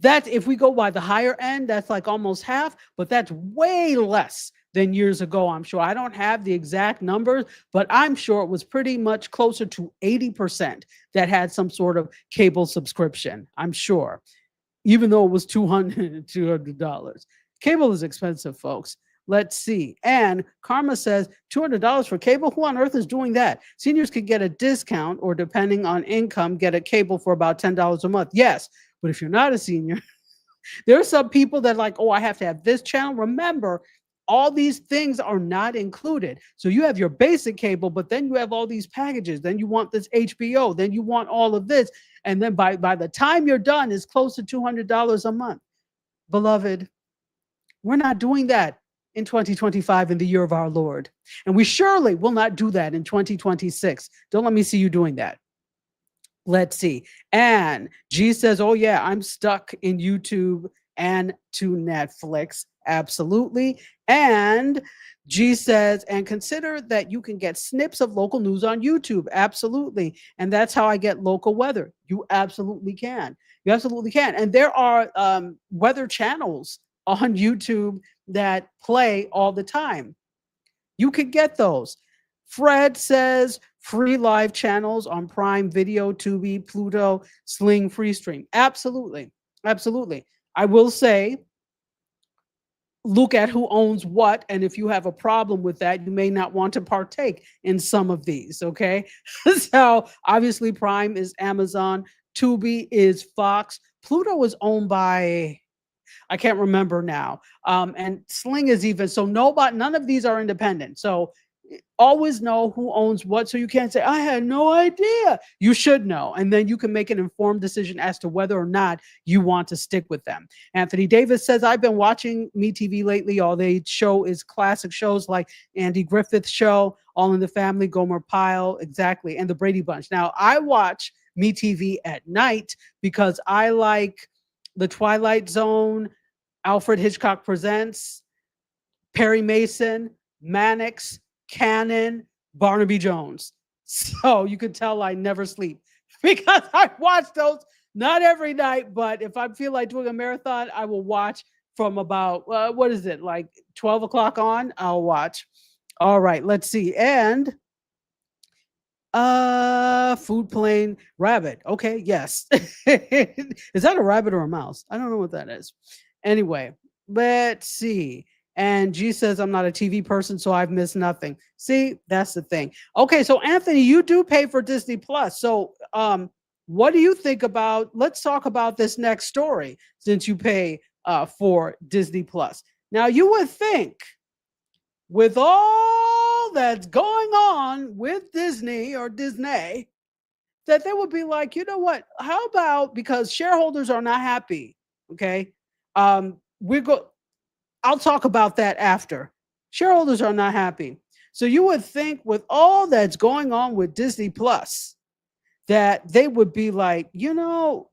that if we go by the higher end, that's like almost half, but that's way less than years ago, I'm sure. I don't have the exact numbers, but I'm sure it was pretty much closer to 80% that had some sort of cable subscription, I'm sure, even though it was $200. Cable is expensive, folks. Let's see. And Karma says $200 for cable. Who on earth is doing that? Seniors could get a discount or, depending on income, get a cable for about $10 a month. Yes, but if you're not a senior, there are some people that like, oh, I have to have this channel. Remember, all these things are not included. So you have your basic cable, but then you have all these packages. Then you want this HBO. Then you want all of this. And then by the time you're done, it's close to $200 a month. Beloved, we're not doing that in 2025 in the year of our Lord. And we surely will not do that in 2026. Don't let me see you doing that. Let's see. And G says, oh yeah, I'm stuck in YouTube and to Netflix. Absolutely. And G says, and consider that you can get snips of local news on YouTube. Absolutely. And that's how I get local weather. You absolutely can. You absolutely can. And there are weather channels on YouTube that play all the time. You could get those. Fred says free live channels on Prime Video, Tubi, Pluto, Sling, Freestream. Absolutely. Absolutely. I will say, look at who owns what. And if you have a problem with that, you may not want to partake in some of these. Okay. So obviously Prime is Amazon. Tubi is Fox. Pluto is owned by, I can't remember now. And Sling is even, so none of these are independent. So always know who owns what. So you can't say, I had no idea. You should know. And then you can make an informed decision as to whether or not you want to stick with them. Anthony Davis says, I've been watching MeTV lately. All they show is classic shows like Andy Griffith's Show, All in the Family, Gomer Pyle, exactly, and The Brady Bunch. Now, I watch MeTV at night because I like The Twilight Zone, Alfred Hitchcock Presents, Perry Mason, Mannix, Cannon, Barnaby Jones. So you can tell I never sleep because I watch those not every night, but if I feel like doing a marathon, I will watch from about, what is it, like 12 o'clock on, I'll watch. All right, let's see. And food plane rabbit. Okay, yes. Is that a rabbit or a mouse? I don't know what that is. Anyway, let's see. And G says, I'm not a TV person, so I've missed nothing. See, that's the thing. Okay, so Anthony, you do pay for Disney Plus. So what do you think about, let's talk about this next story, since you pay for Disney Plus. Now, you would think with all that's going on with Disney or Disney, that they would be like, you know what? How about, because shareholders are not happy. Okay. We're go. I'll talk about that after. Shareholders are not happy. So you would think with all that's going on with Disney Plus, that they would be like, you know,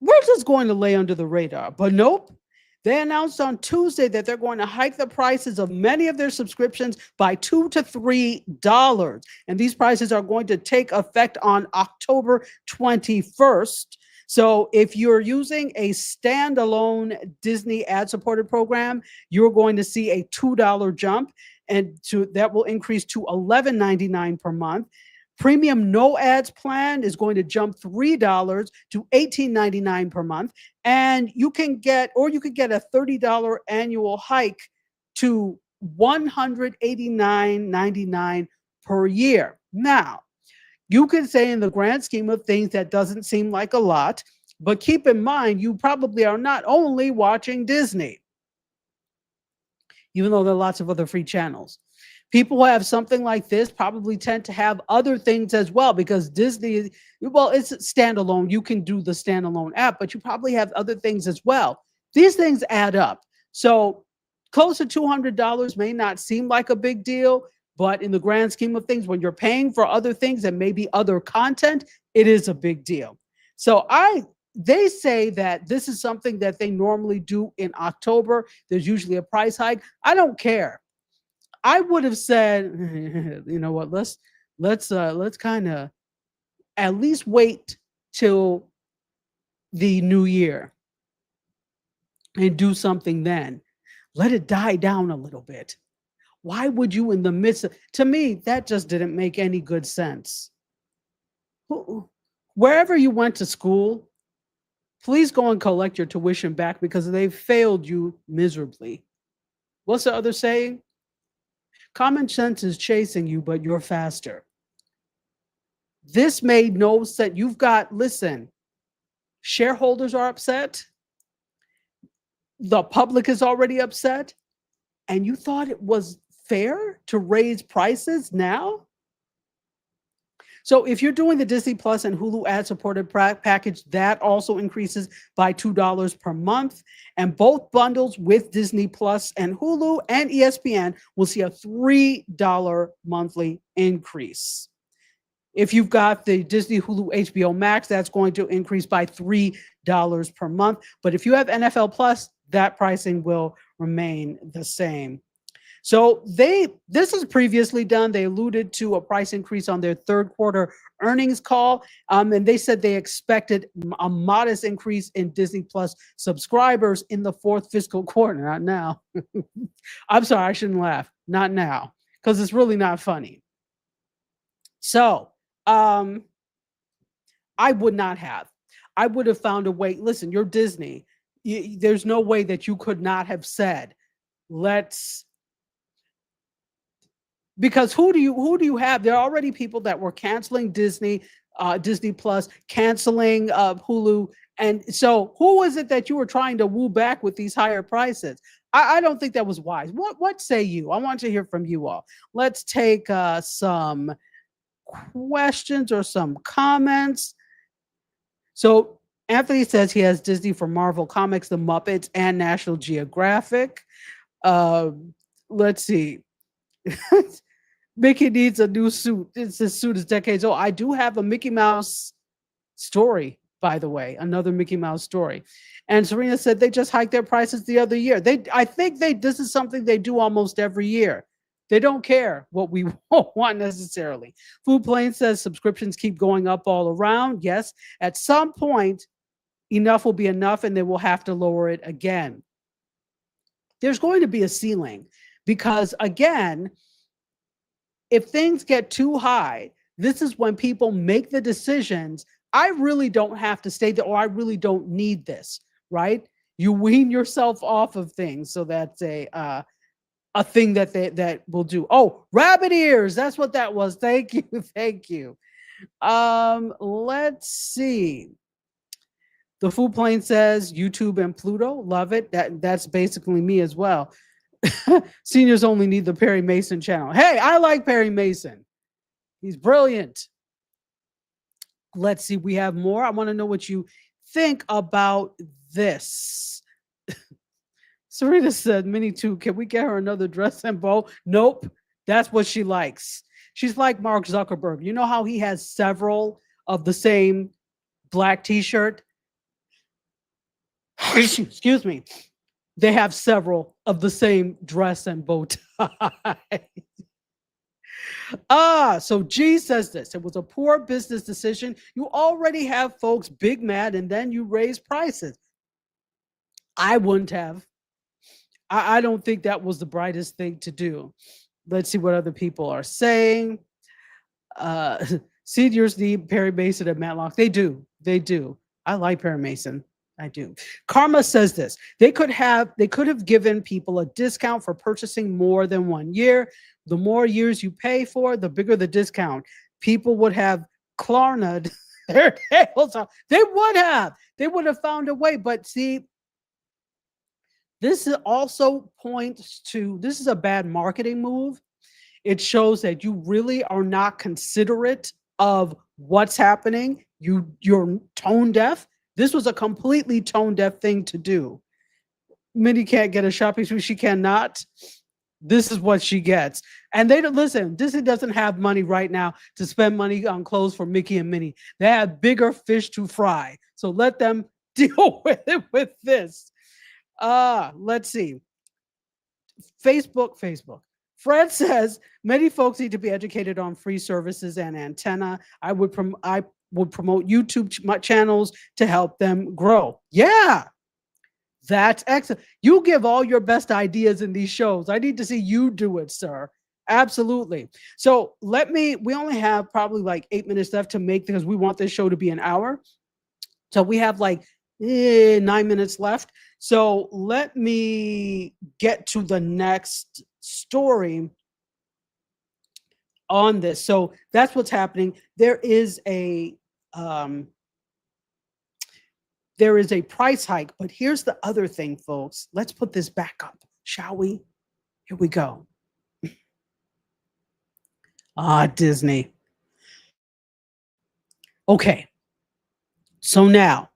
we're just going to lay under the radar. But nope. They announced on Tuesday that they're going to hike the prices of many of their subscriptions by $2 to $3. And these prices are going to take effect on October 21st. So if you're using a standalone Disney ad-supported program, you're going to see a $2 jump, and that will increase to $11.99 per month. Premium no ads plan is going to jump $3 to $18.99 per month. And you can get a $30 annual hike to $189.99 per year. Now, you can say in the grand scheme of things that doesn't seem like a lot, but keep in mind, you probably are not only watching Disney, even though there are lots of other free channels. People who have something like this probably tend to have other things as well, because Disney, well, it's standalone. You can do the standalone app, but you probably have other things as well. These things add up. So close to $200 may not seem like a big deal, but in the grand scheme of things, when you're paying for other things and maybe other content, it is a big deal. So they say that this is something that they normally do in October. There's usually a price hike. I don't care. I would have said, you know what, let's kind of at least wait till the new year and do something then. Let it die down a little bit. Why would you, in the midst of, to me, that just didn't make any good sense. Wherever you went to school, please go and collect your tuition back, because they've failed you miserably. What's the other saying? Common sense is chasing you, but you're faster. This made no sense. Listen, shareholders are upset. The public is already upset. And you thought it was fair to raise prices now? So if you're doing the Disney Plus and Hulu ad-supported package, that also increases by $2 per month. And both bundles with Disney Plus and Hulu and ESPN will see a $3 monthly increase. If you've got the Disney, Hulu, HBO Max, that's going to increase by $3 per month. But if you have NFL Plus, that pricing will remain the same. So this was previously done. They alluded to a price increase on their third quarter earnings call. And they said they expected a modest increase in Disney Plus subscribers in the fourth fiscal quarter. Not now. I'm sorry, I shouldn't laugh. Not now, because it's really not funny. So I would not have. I would have found a way. Listen, you're Disney. There's no way that you could not have said, because who do you have? There are already people that were canceling Disney Plus, canceling Hulu. And so who is it that you were trying to woo back with these higher prices? I don't think that was wise. What say you? I want to hear from you all. Let's take some questions or some comments. So Anthony says he has Disney for Marvel Comics, The Muppets, and National Geographic. Let's see. Mickey needs a new suit. This suit is decades old. I do have a Mickey Mouse story, by the way, another Mickey Mouse story. And Serena said they just hiked their prices the other year. I think this is something they do almost every year. They don't care what we want necessarily. Food Plane says subscriptions keep going up all around. Yes, at some point, enough will be enough and they will have to lower it again. There's going to be a ceiling because, again, if things get too high, this is when people make the decisions. I really don't have to stay there, or I really don't need this, right? You wean yourself off of things. So that's a thing that will do. Oh, rabbit ears. That's what that was. Thank you. Thank you. Let's see. The food plane says YouTube and Pluto. Love it. That's basically me as well. Seniors only need the Perry Mason channel. Hey, I like Perry Mason. He's brilliant. Let's see. We have more. I want to know what you think about this. Sarita said, Minnie too. Can we get her another dress and bow? Nope. That's what she likes. She's like Mark Zuckerberg. You know how he has several of the same black t-shirt? Excuse me. They have several of the same dress and bow tie. So G says this. It was a poor business decision. You already have folks big mad and then you raise prices. I wouldn't have. I don't think that was the brightest thing to do. Let's see what other people are saying. Seniors need Perry Mason and Matlock. They do. They do. I like Perry Mason. I do. Karma says this. They could have given people a discount for purchasing more than 1 year. The more years you pay for, the bigger the discount. People would have Klarna'd their tails off. They would have. They would have found a way. But see, this also points to, this is a bad marketing move. It shows that you really are not considerate of what's happening. You're tone deaf. This was a completely tone deaf thing to do. Minnie can't get a shopping spree. She cannot. This is what she gets. And they don't listen. Disney doesn't have money right now to spend money on clothes for Mickey and Minnie. They have bigger fish to fry. So let them deal with it with this. Let's see. Facebook. Fred says many folks need to be educated on free services and antenna. I would promote YouTube channels to help them grow. Yeah, that's excellent. You give all your best ideas in these shows. I need to see you do it, sir. Absolutely. So we only have probably like 8 minutes left to make, because we want this show to be an hour. So we have like 9 minutes left. So let me get to the next story on this. So that's what's happening. There is a price hike, but here's the other thing, folks. Let's put this back up, shall we? Here we go. Disney. Okay. So now,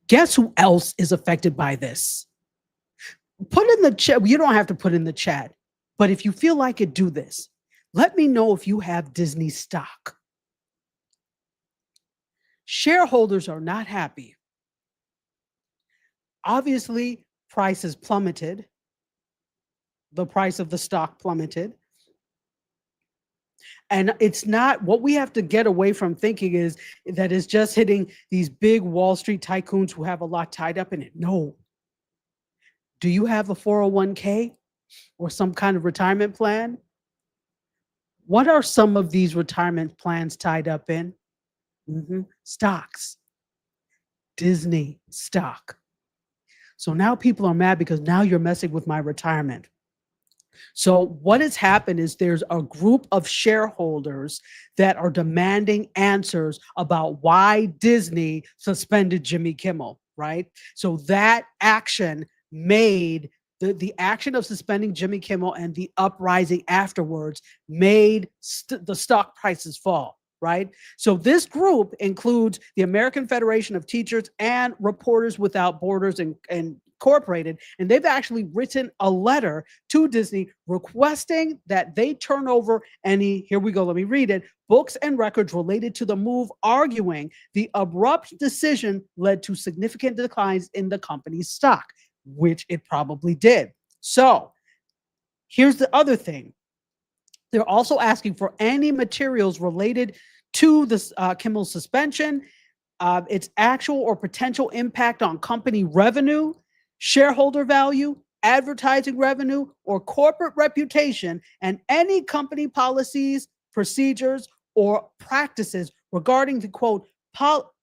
guess who else is affected by this? Put in the chat. You don't have to put in the chat, but if you feel like it, do this. Let me know if you have Disney stock. Shareholders are not happy. Obviously, prices plummeted. The price of the stock plummeted. And it's not, what we have to get away from thinking is that it's just hitting these big Wall Street tycoons who have a lot tied up in it. No. Do you have a 401k or some kind of retirement plan? What are some of these retirement plans tied up in? Stocks. Disney stock. So now people are mad because now you're messing with my retirement. So what has happened is there's a group of shareholders that are demanding answers about why Disney suspended Jimmy Kimmel, right? So that action made the action of suspending Jimmy Kimmel and the uprising afterwards made the stock prices fall, right? So this group includes the American Federation of Teachers and Reporters Without Borders and Incorporated, and they've actually written a letter to Disney requesting that they turn over any, here we go, let me read it, books and records related to the move, arguing the abrupt decision led to significant declines in the company's stock, which it probably did. So here's the other thing. They're also asking for any materials related to this Kimmel suspension, its actual or potential impact on company revenue, shareholder value, advertising revenue, or corporate reputation, and any company policies, procedures, or practices regarding the, quote,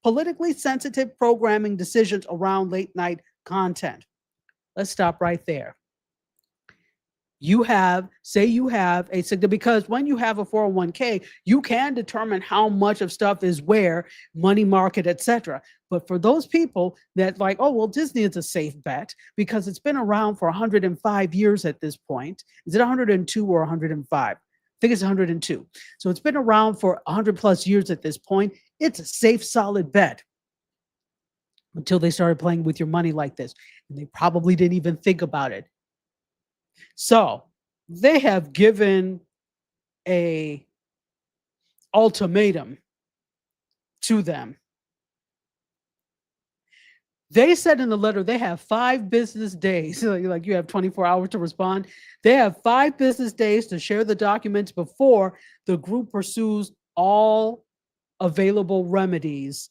politically sensitive programming decisions around late night content. Let's stop right there. say you have a significant, because when you have a 401k, you can determine how much of stuff is where, money market, etc. But for those people that like, oh, well, Disney is a safe bet because it's been around for 105 years at this point. Is it 102 or 105? I think it's 102. So it's been around for 100 plus years at this point. It's a safe, solid bet until they started playing with your money like this. And they probably didn't even think about it. So they have given a ultimatum to them. They said in the letter they have 5 business days. Like you have 24 hours to respond. They have 5 business days to share the documents before the group pursues all available remedies.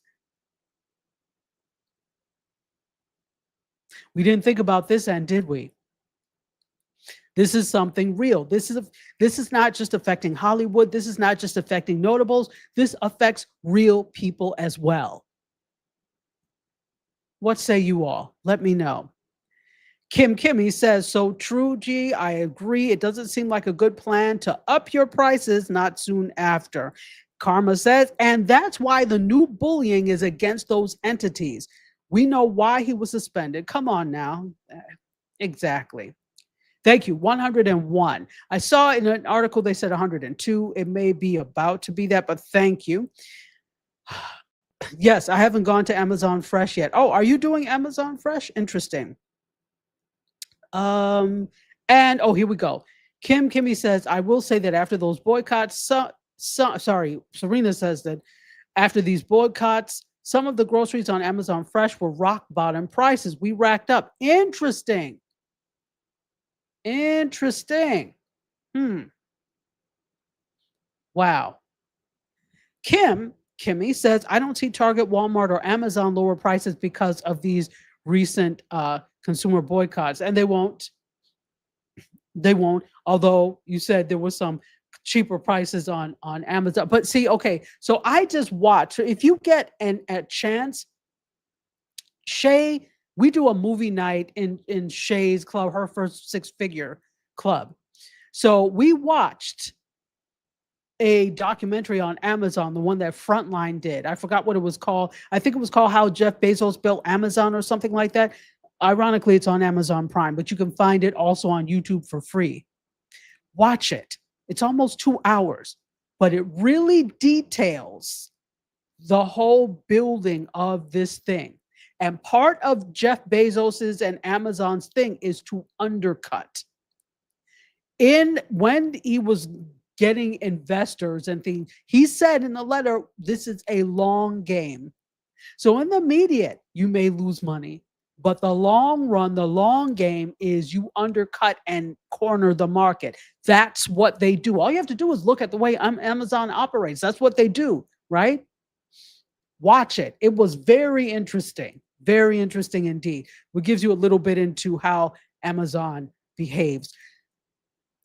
We didn't think about this end, did we? This is something real. This is not just affecting Hollywood. This is not just affecting notables. This affects real people as well. What say you all? Let me know. Kimmy says, so true, G. I agree. It doesn't seem like a good plan to up your prices not soon after. Karma says, and that's why the new bullying is against those entities. We know why he was suspended. Come on now. Exactly. Thank you. 101. I saw in an article they said 102. It may be about to be that, but thank you. Yes, I haven't gone to Amazon Fresh yet. Oh, are you doing Amazon Fresh? Interesting. And oh, here we go. Kimmy says, I will say that after those boycotts, sorry, Serena says that after these boycotts, some of the groceries on Amazon Fresh were rock bottom prices. We racked up. Interesting. Wow. Kimmy says, I don't see Target, Walmart, or Amazon lower prices because of these recent consumer boycotts. And they won't. Although you said there was some cheaper prices on Amazon. But see, okay, so I just watch. If you get a chance, Shay, we do a movie night in Shay's club, her first 6-figure club. So we watched a documentary on Amazon, the one that Frontline did. I forgot what it was called. I think it was called How Jeff Bezos Built Amazon or something like that. Ironically, it's on Amazon Prime, but you can find it also on YouTube for free. Watch it. It's almost 2 hours, but it really details the whole building of this thing. And part of Jeff Bezos's and Amazon's thing is to undercut. When he was getting investors and things, he said in the letter, this is a long game. So in the immediate, you may lose money, but the long run, the long game is you undercut and corner the market. That's what they do. All you have to do is look at the way Amazon operates. That's what they do, right? Watch it. It was very interesting indeed. It gives you a little bit into how Amazon behaves.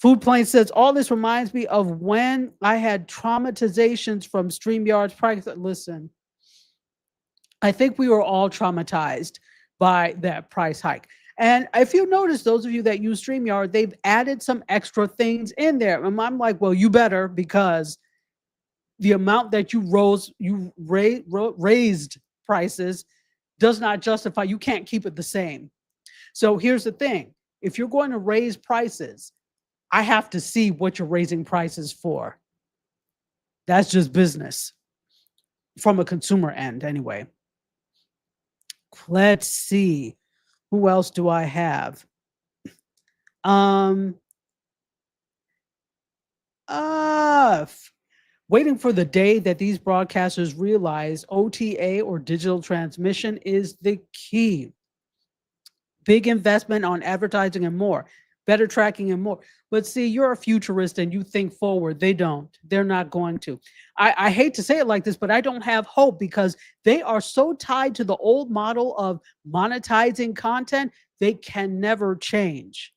Food Plane says, all this reminds me of when I had traumatizations from StreamYard's price. Listen, I think we were all traumatized by that price hike. And if you notice, those of you that use StreamYard, they've added some extra things in there. And I'm like, well, you better, because the amount that you raised prices does not justify, you can't keep it the same. So here's the thing. If you're going to raise prices, I have to see what you're raising prices for. That's just business from a consumer end anyway. Let's see. Who else do I have? Waiting for the day that these broadcasters realize OTA or digital transmission is the key. Big investment on advertising and more, better tracking and more. But see, you're a futurist and you think forward. They don't. They're not going to. I hate to say it like this, but I don't have hope, because they are so tied to the old model of monetizing content, they can never change.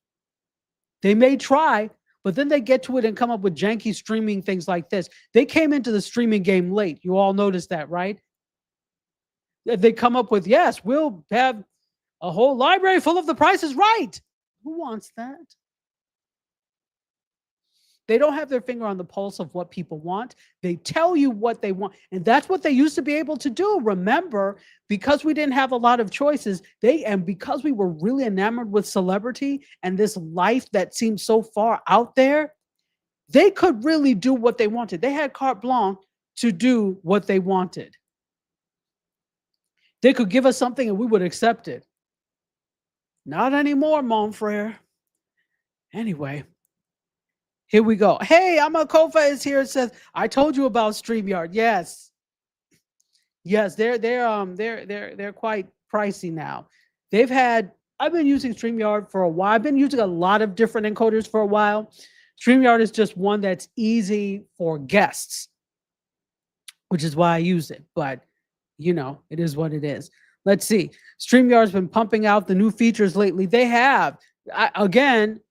They may try, but then they get to it and come up with janky streaming things like this. They came into the streaming game late. You all noticed that, right? They come up with, yes, we'll have a whole library full of The Price is Right. Who wants that? They don't have their finger on the pulse of what people want. They tell you what they want. And that's what they used to be able to do. Remember, because we didn't have a lot of choices, and because we were really enamored with celebrity and this life that seemed so far out there, they could really do what they wanted. They had carte blanche to do what they wanted. They could give us something and we would accept it. Not anymore, mon frere. Anyway, here we go. Hey, Amakofa is here. It says, I told you about StreamYard. Yes. Yes, they're quite pricey now. I've been using StreamYard for a while. I've been using a lot of different encoders for a while. StreamYard is just one that's easy for guests, which is why I use it. But, it is what it is. Let's see. StreamYard's been pumping out the new features lately. They have. Again,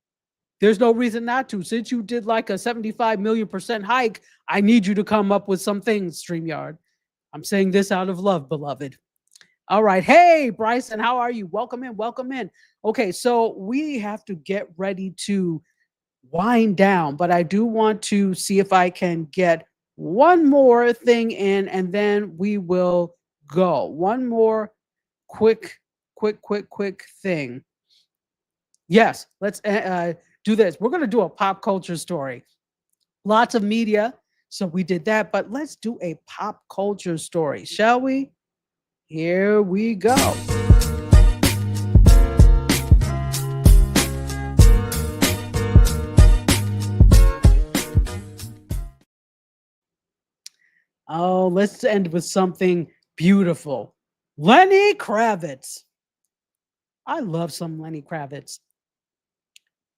there's no reason not to. Since you did like a 75 million% hike, I need you to come up with some things, StreamYard. I'm saying this out of love, beloved. All right. Hey, Bryson, how are you? Welcome in. Welcome in. Okay, so we have to get ready to wind down, but I do want to see if I can get one more thing in, and then we will go. One more quick thing. Yes, let's do this. We're going to do a pop culture story. Lots of media, so we did that, but let's do a pop culture story, shall we? Here we go. Oh, let's end with something beautiful. Lenny Kravitz. I love some Lenny Kravitz.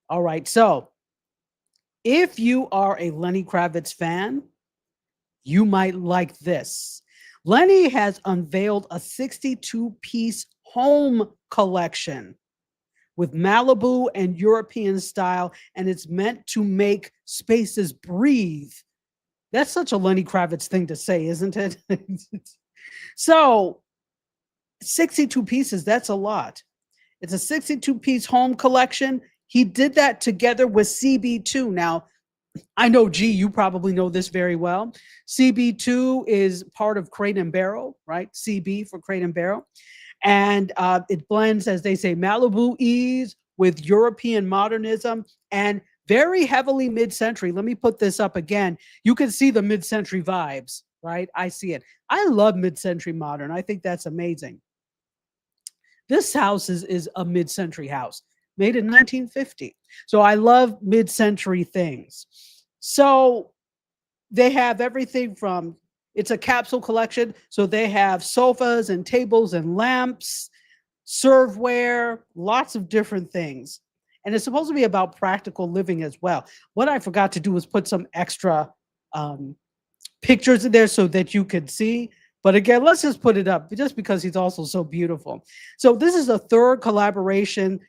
All right, so if you are a Lenny Kravitz fan, you might like this. Lenny has unveiled a 62-piece home collection with Malibu and European style, and it's meant to make spaces breathe. That's such a Lenny Kravitz thing to say, isn't it? So 62 pieces, that's a lot. It's a 62-piece home collection. He did that together with CB2. Now, I know, G, you probably know this very well. CB2 is part of Crate and Barrel, right? CB for Crate and Barrel. And it blends, as they say, Malibu ease with European modernism and very heavily mid-century. Let me put this up again. You can see the mid-century vibes, right? I see it. I love mid-century modern. I think that's amazing. This house is a mid-century house made in 1950. So I love mid-century things. So they have everything from, it's a capsule collection. So they have sofas and tables and lamps, serveware, lots of different things. And it's supposed to be about practical living as well. What I forgot to do was put some extra pictures in there so that you could see. But again, let's just put it up just because he's also so beautiful. So this is a third collaboration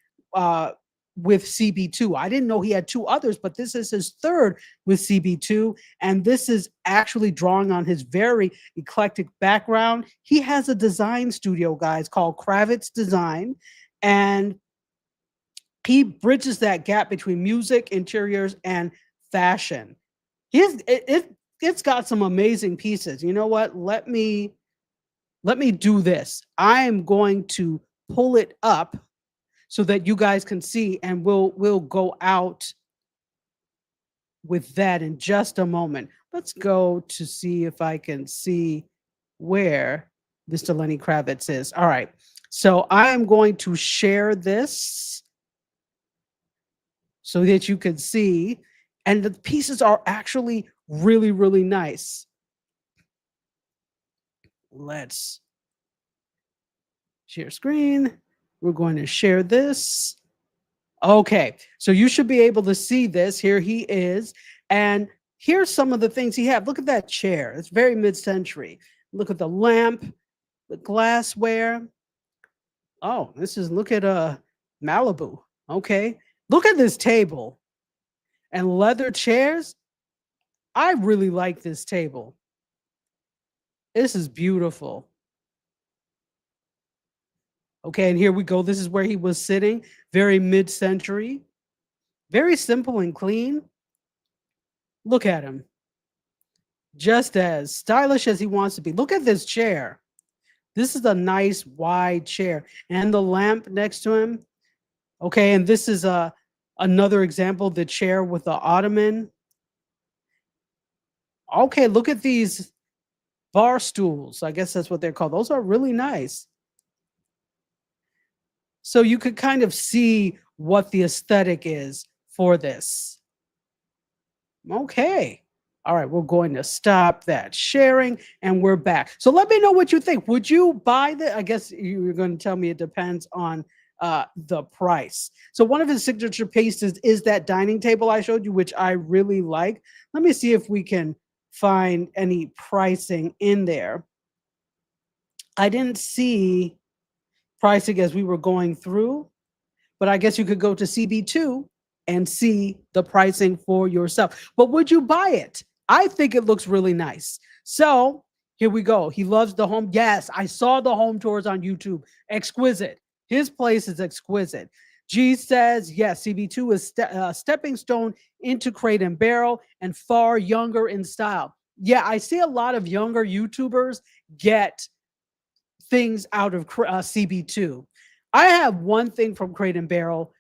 with CB2. I didn't know he had two others, but this is his third with CB2. And this is actually drawing on his very eclectic background. He has a design studio, guys, called Kravitz Design. And he bridges that gap between music, interiors, and fashion. It's got some amazing pieces. You know what? Let me do this. I am going to pull it up so that you guys can see, and we'll go out with that in just a moment. Let's go to see if I can see where Mr. Lenny Kravitz is. All right. So I am going to share this so that you can see, and the pieces are actually really, really nice. Let's share screen. We're going to share this. Okay, so you should be able to see this. Here he is. And here's some of the things he have. Look at that chair. It's very mid-century. Look at the lamp, the glassware. Oh, look at Malibu. Okay. Look at this table and leather chairs. I really like this table. This is beautiful. Okay, and here we go. This is where he was sitting. Very mid-century. Very simple and clean. Look at him. Just as stylish as he wants to be. Look at this chair. This is a nice wide chair and the lamp next to him. Okay, and this is another example, the chair with the ottoman. Okay, look at these bar stools. I guess that's what they're called. Those are really nice. So you could kind of see what the aesthetic is for this. Okay. All right, we're going to stop that sharing and we're back. So let me know what you think. Would you buy the, I guess you're going to tell me it depends on the price. So one of his signature pieces is that dining table I showed you, which I really like. Let me see if we can find any pricing in there. I didn't see pricing as we were going through, but I guess you could go to CB2 and see the pricing for yourself. But would you buy it? I think it looks really nice. So here we go. He loves the home. Yes, I saw the home tours on YouTube. Exquisite. His place is exquisite. G says, yes, CB2 is a stepping stone into Crate and Barrel and far younger in style. Yeah, I see a lot of younger YouTubers get things out of CB2. I have one thing from Crate and Barrel.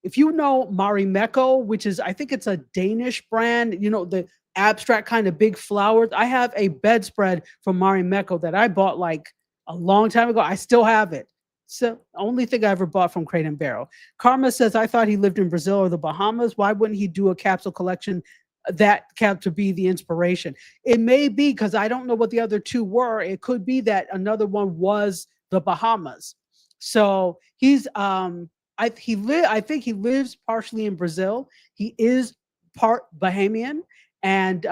If you know Marimekko, which is, I think it's a Danish brand, you know, the abstract kind of big flowers. I have a bedspread from Marimekko that I bought like a long time ago. I still have it. So only thing I ever bought from Crate and Barrel. Karma says, I thought he lived in Brazil or the Bahamas. Why wouldn't he do a capsule collection that kept to be the inspiration? It may be, because I don't know what the other two were. It could be that another one was the Bahamas. So he's I think he lives partially in Brazil. He is part Bahamian, and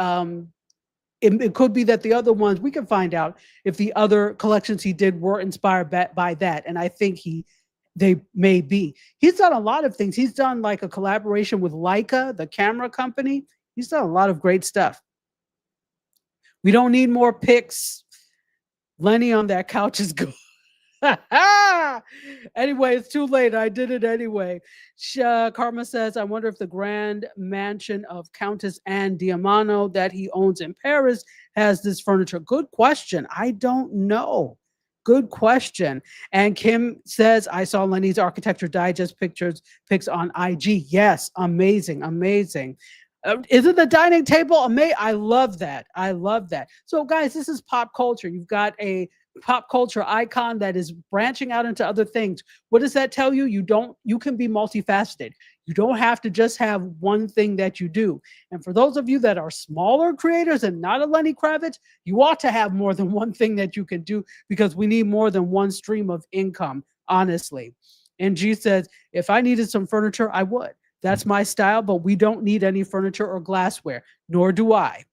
it could be that the other ones, we can find out if the other collections he did were inspired by that. And I think they may be. He's done a lot of things. He's done like a collaboration with Leica, the camera company. He's done a lot of great stuff. We don't need more pics. Lenny on that couch is good. Anyway, it's too late. I did it anyway. Karma says, I wonder if the grand mansion of Countess Anne Diamano that he owns in Paris has this furniture. Good question. I don't know. Good question. And Kim says, I saw Lenny's Architecture Digest pics on IG. Yes, amazing, amazing. Isn't the dining table amazing? I love that. I love that. So guys, this is pop culture. You've got a pop culture icon that is branching out into other things. What does that tell you? You can be multifaceted. You don't have to just have one thing that you do. And for those of you that are smaller creators and not a Lenny Kravitz, you ought to have more than one thing that you can do, because we need more than one stream of income, honestly. And G says, if I needed some furniture, I would. That's my style, but we don't need any furniture or glassware, nor do I.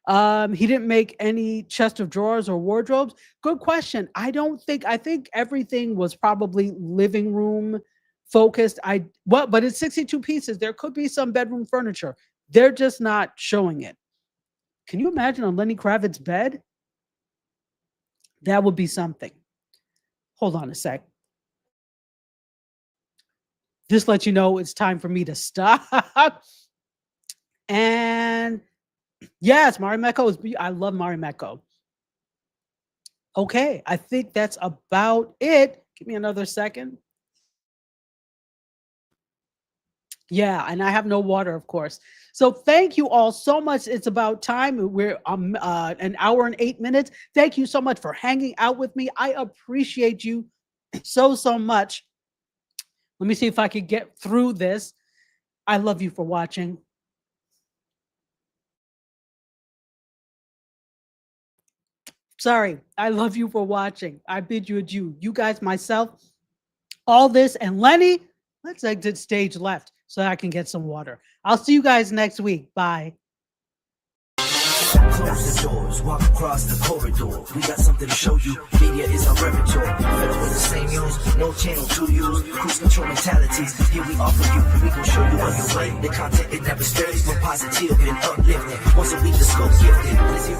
He didn't make any chest of drawers or wardrobes. Good question. I think everything was probably living room focused. But it's 62 pieces. There could be some bedroom furniture. They're just not showing it. Can you imagine a Lenny Kravitz bed? That would be something. Hold on a sec. Just let you know it's time for me to stop. And yes, Marimekko is. I love Marimekko. Okay, I think that's about it. Give me another second. Yeah, and I have no water, of course. So thank you all so much. It's about time. We're an hour and 8 minutes. Thank you so much for hanging out with me. I appreciate you so much. Let me see if I can get through this. I love you for watching. Sorry, I love you for watching. I bid you adieu. You guys, myself, all this, and Lenny, let's exit stage left so I can get some water. I'll see you guys next week. Bye. Close the doors, walk across the corridor. We got something to show you. Media is our repertoire. Fed up with the same news, no channel to use. Cruise control mentalities. Here we offer you. We gon' show you on your way. The content it never stays, but positive and uplifting. Once a week, the scope gifted.